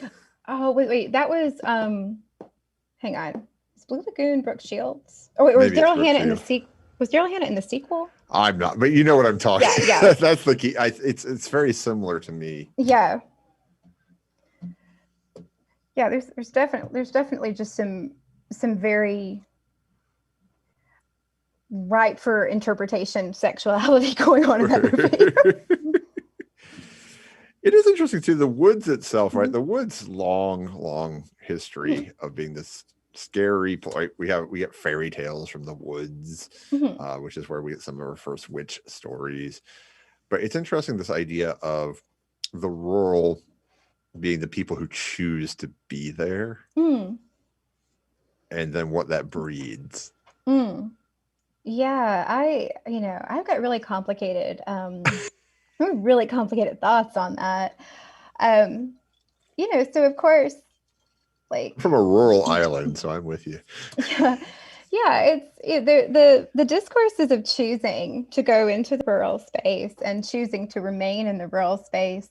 Oh wait, that was hang on. Is Blue Lagoon Brooke Shields? Oh wait, was Daryl Hannah in the sequel? Was Daryl Hannah in the sequel? I'm not, but you know what I'm talking. Yeah. That's the key. It's very similar to me. Yeah. Yeah, there's definitely just some very ripe for interpretation sexuality going on in that movie. It is interesting too. The woods itself, right? The woods' long history of being this scary place. We get fairy tales from the woods, which is where we get some of our first witch stories. But it's interesting, this idea of the rural being the people who choose to be there, and then what that breeds. Yeah, I've got really complicated thoughts on that. So of course, like, from a rural island, so I'm with you. The discourses of choosing to go into the rural space and choosing to remain in the rural space.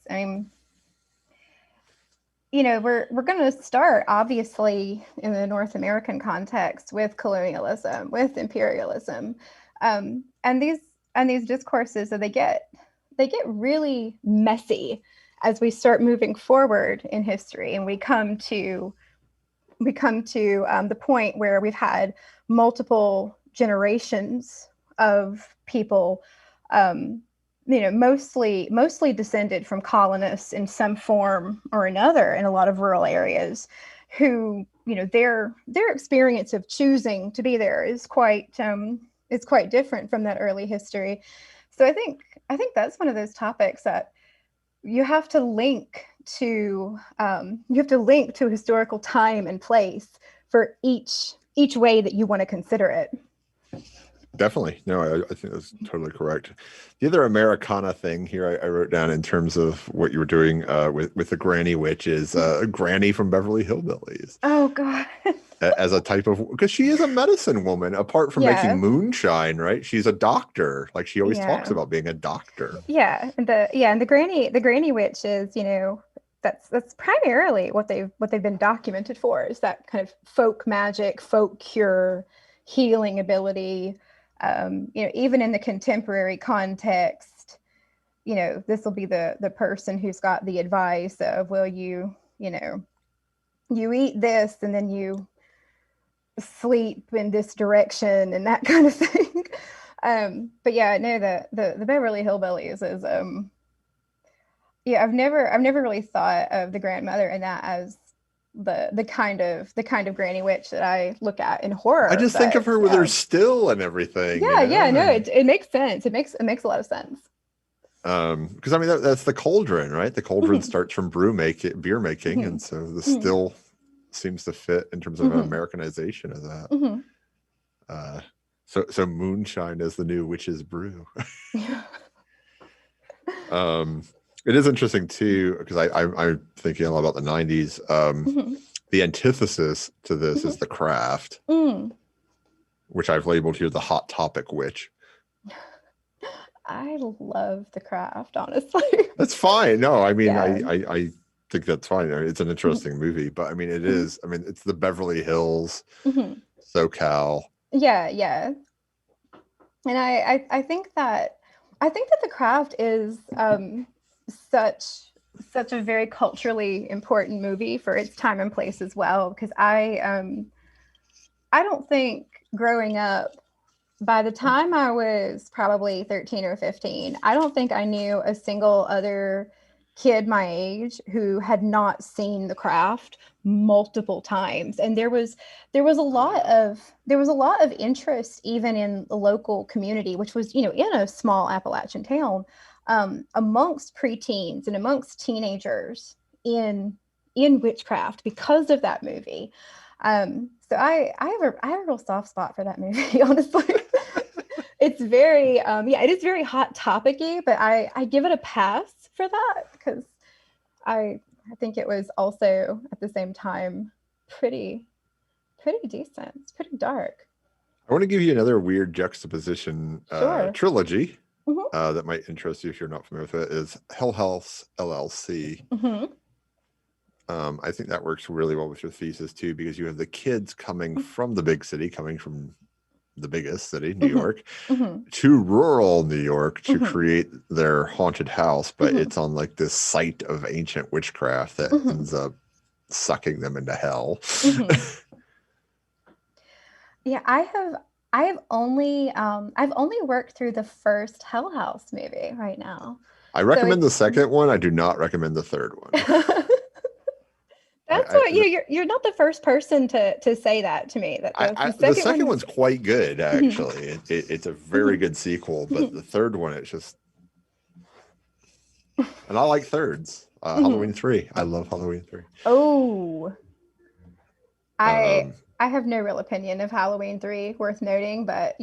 We're going to start obviously in the North American context with colonialism, with imperialism, and these discourses, so they get really messy as we start moving forward in history, and we come to the point where we've had multiple generations of people, mostly descended from colonists in some form or another in a lot of rural areas, who, their experience of choosing to be there is quite different from that early history. So I think that's one of those topics that you have to link to historical time and place for each way that you want to consider it. Definitely. No, I think that's totally correct. The other Americana thing here I wrote down in terms of what you were doing with the Granny Witch is Granny from Beverly Hillbillies. Oh, God. As a type of, because she is a medicine woman, apart from making moonshine, right? She's a doctor. Like she always talks about being a doctor. Yeah. And the Granny Witch is, that's primarily what they've been documented for, is that kind of folk magic, folk cure, healing ability. Even in the contemporary context, this will be the person who's got the advice of, well, you eat this and then you sleep in this direction and that kind of thing. But yeah, no, the Beverly Hillbillies is I've never really thought of the grandmother and that as the kind of Granny Witch that I look at in horror. I just think of her with her still and everything. No, it makes sense. It makes a lot of sense. Because I mean that's the cauldron, right? The cauldron starts from beer making, and so the still seems to fit in terms of Americanization of that. So moonshine is the new witch's brew. It is interesting too, because I'm thinking a lot about the 90s. The antithesis to this is the craft, which I've labeled here the hot topic witch. I love the craft, honestly. That's fine. No, I mean, I think that's fine. It's an interesting movie, but I mean, it is. I mean, it's the Beverly Hills, SoCal. Yeah. And I think that the craft is such a very culturally important movie for its time and place as well, because I don't think growing up, by the time I was probably 13 or 15, I don't think I knew a single other kid my age who had not seen the craft multiple times. And there was a lot of interest even in the local community, which was, in a small Appalachian town, amongst preteens and amongst teenagers in witchcraft because of that movie. So I have a real soft spot for that movie, honestly. It's very, it is very hot topic-y, but I give it a pass for that because I think it was also at the same time pretty decent. It's pretty dark. I want to give you another weird juxtaposition trilogy that might interest you if you're not familiar with it. Is Hellhouse Llc. I think that works really well with your thesis too, because you have the kids coming from the big city, coming from the biggest city, New York, to rural New York to create their haunted house, but it's on like this site of ancient witchcraft that ends up sucking them into hell. Yeah, I've only worked through the first Hell House movie right now. I recommend the second one. I do not recommend the third one. That's what you're not the first person to say that to me. That the second one's quite good, actually. It's a very good sequel, but the third one, it's just, and I like thirds. Halloween 3. I love Halloween 3. Oh, I have no real opinion of Halloween 3 worth noting, but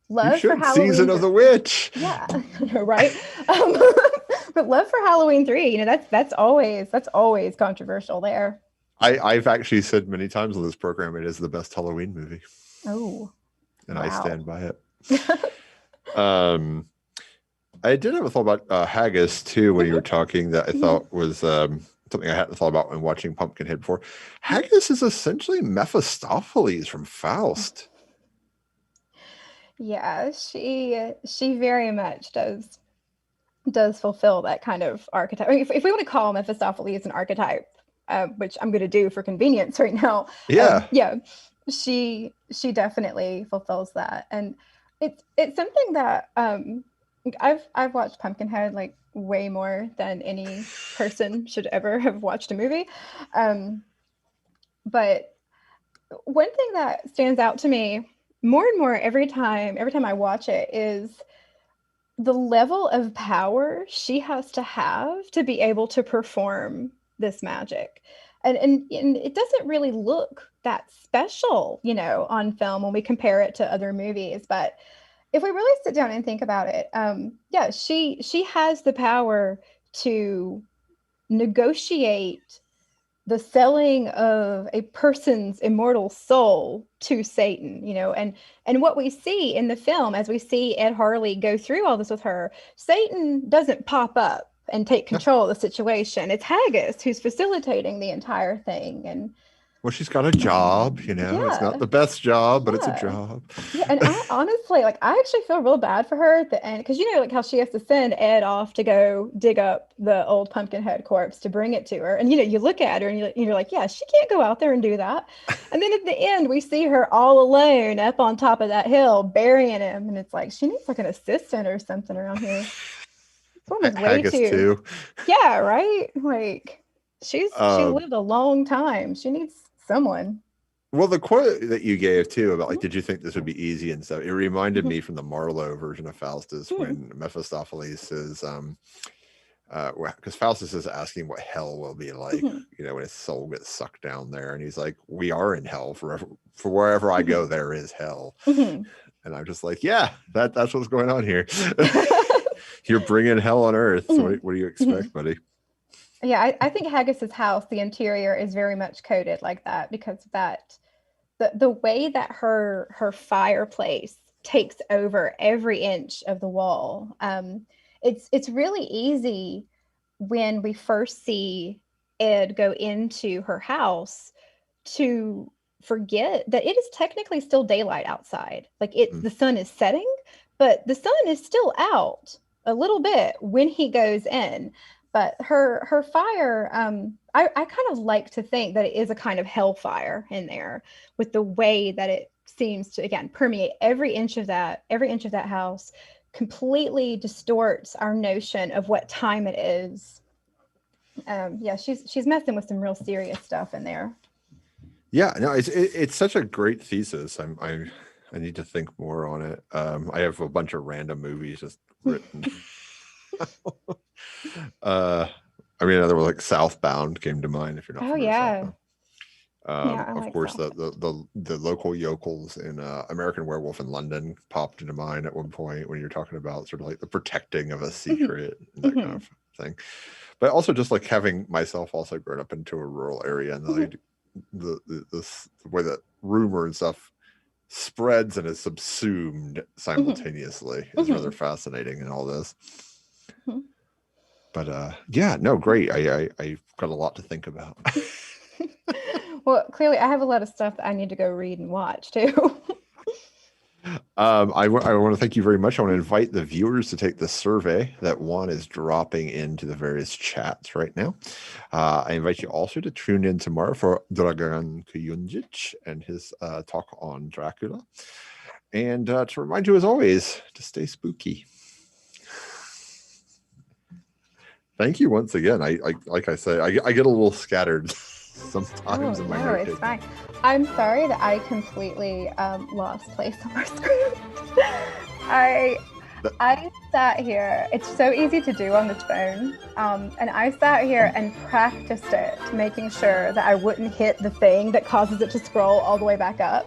love for Halloween. Season of the Witch. Yeah, right. But love for Halloween 3, that's always controversial there. I've actually said many times on this program it is the best Halloween movie. Oh, and wow. I stand by it. I did have a thought about haggis too when you were talking that I thought was something I hadn't thought about when watching Pumpkinhead before. Haggis is essentially Mephistopheles from Faust. Yeah, she very much does fulfill that kind of archetype. I mean, if we want to call Mephistopheles an archetype, which I'm going to do for convenience right now. She definitely fulfills that, and it's something that I've watched Pumpkinhead like way more than any person should ever have watched a movie, and But one thing that stands out to me more and more every time I watch it is the level of power she has to have to be able to perform this magic. And it doesn't really look that special, on film when we compare it to other movies. But if we really sit down and think about it, yeah, she has the power to negotiate the selling of a person's immortal soul to Satan, and what we see in the film, as we see Ed Harley go through all this with her, Satan doesn't pop up and take control of the situation. It's Haggis who's facilitating the entire thing. And well, she's got a job, it's not the best job, but it's a job. Yeah, and I honestly, I actually feel real bad for her at the end, because how she has to send Ed off to go dig up the old Pumpkinhead corpse to bring it to her. And, you look at her and you're like, yeah, she can't go out there and do that. And then at the end, we see her all alone up on top of that hill burying him. And it's like, she needs an assistant or something around here. This woman's way too. Yeah, right? She lived a long time. She needs someone. Well, the quote that you gave too about did you think this would be easy and stuff? It reminded me from the Marlowe version of Faustus when Mephistopheles says, because Faustus is asking what hell will be like, when his soul gets sucked down there, and he's like, "We are in hell forever. For wherever I go, there is hell." And I'm just like, yeah, that's what's going on here. You're bringing hell on earth. So what do you expect, buddy? Yeah, I think Haggis's house, the interior is very much coded like that, because the way that her fireplace takes over every inch of the wall. It's really easy when we first see Ed go into her house to forget that it is technically still daylight outside. The sun is setting, but the sun is still out a little bit when he goes in. But her fire, I kind of like to think that it is a kind of hellfire in there, with the way that it seems to, again, permeate every inch of that house, completely distorts our notion of what time it is. Yeah, she's messing with some real serious stuff in there. Yeah, no, it's such a great thesis. I need to think more on it. I have a bunch of random movies just written. There was Southbound came to mind, if you're not familiar. Yeah. Of course, the local yokels in American Werewolf in London popped into mind at one point when you're talking about sort of the protecting of a secret and that kind of thing. But also just having myself also grown up into a rural area, and the way that rumor and stuff spreads and is subsumed simultaneously is rather fascinating in all this. But yeah, no, great. I've got a lot to think about. Well, clearly I have a lot of stuff that I need to go read and watch too. I want to thank you very much. I want to invite the viewers to take the survey that Juan is dropping into the various chats right now. I invite you also to tune in tomorrow for Dragan Kujundžić and his talk on Dracula. And to remind you, as always, to stay spooky. Thank you once again. I like I say, I get a little scattered sometimes in my note. It's fine. I'm sorry that I completely lost place on our script. I sat here. It's so easy to do on this phone, and I sat here and practiced it, making sure that I wouldn't hit the thing that causes it to scroll all the way back up.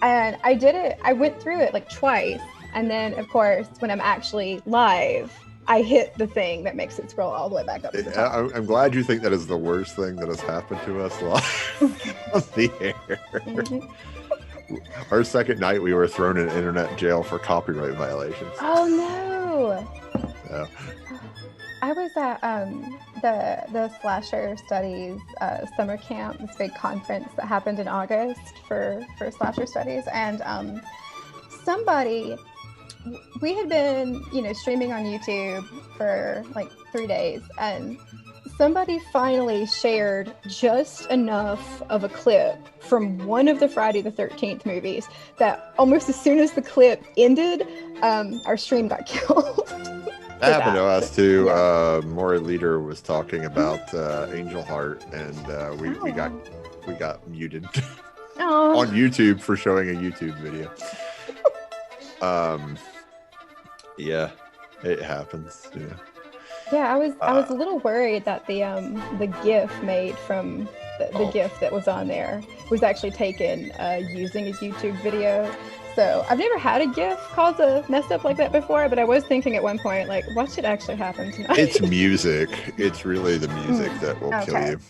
And I did it. I went through it twice, and then of course when I'm actually live, I hit the thing that makes it scroll all the way back up to the top. I'm glad you think that is the worst thing that has happened to us live on the air. Our second night, we were thrown in internet jail for copyright violations. Oh no! Yeah. I was at the Slasher Studies summer camp, this big conference that happened in August for Slasher Studies, and we had been, streaming on YouTube for 3 days, and somebody finally shared just enough of a clip from one of the Friday the 13th movies that almost as soon as the clip ended, our stream got killed. That happened to us too. Yeah. Maury Leader was talking about Angel Heart, and we got we got muted Oh. on YouTube for showing a YouTube video. Yeah, it happens. Yeah. Yeah, I was a little worried that the GIF made from the GIF that was on there was actually taken using a YouTube video. So I've never had a GIF cause a mess up like that before, but I was thinking at one point, like, what should actually happen tonight? It's music. It's really the music that will kill Okay. you.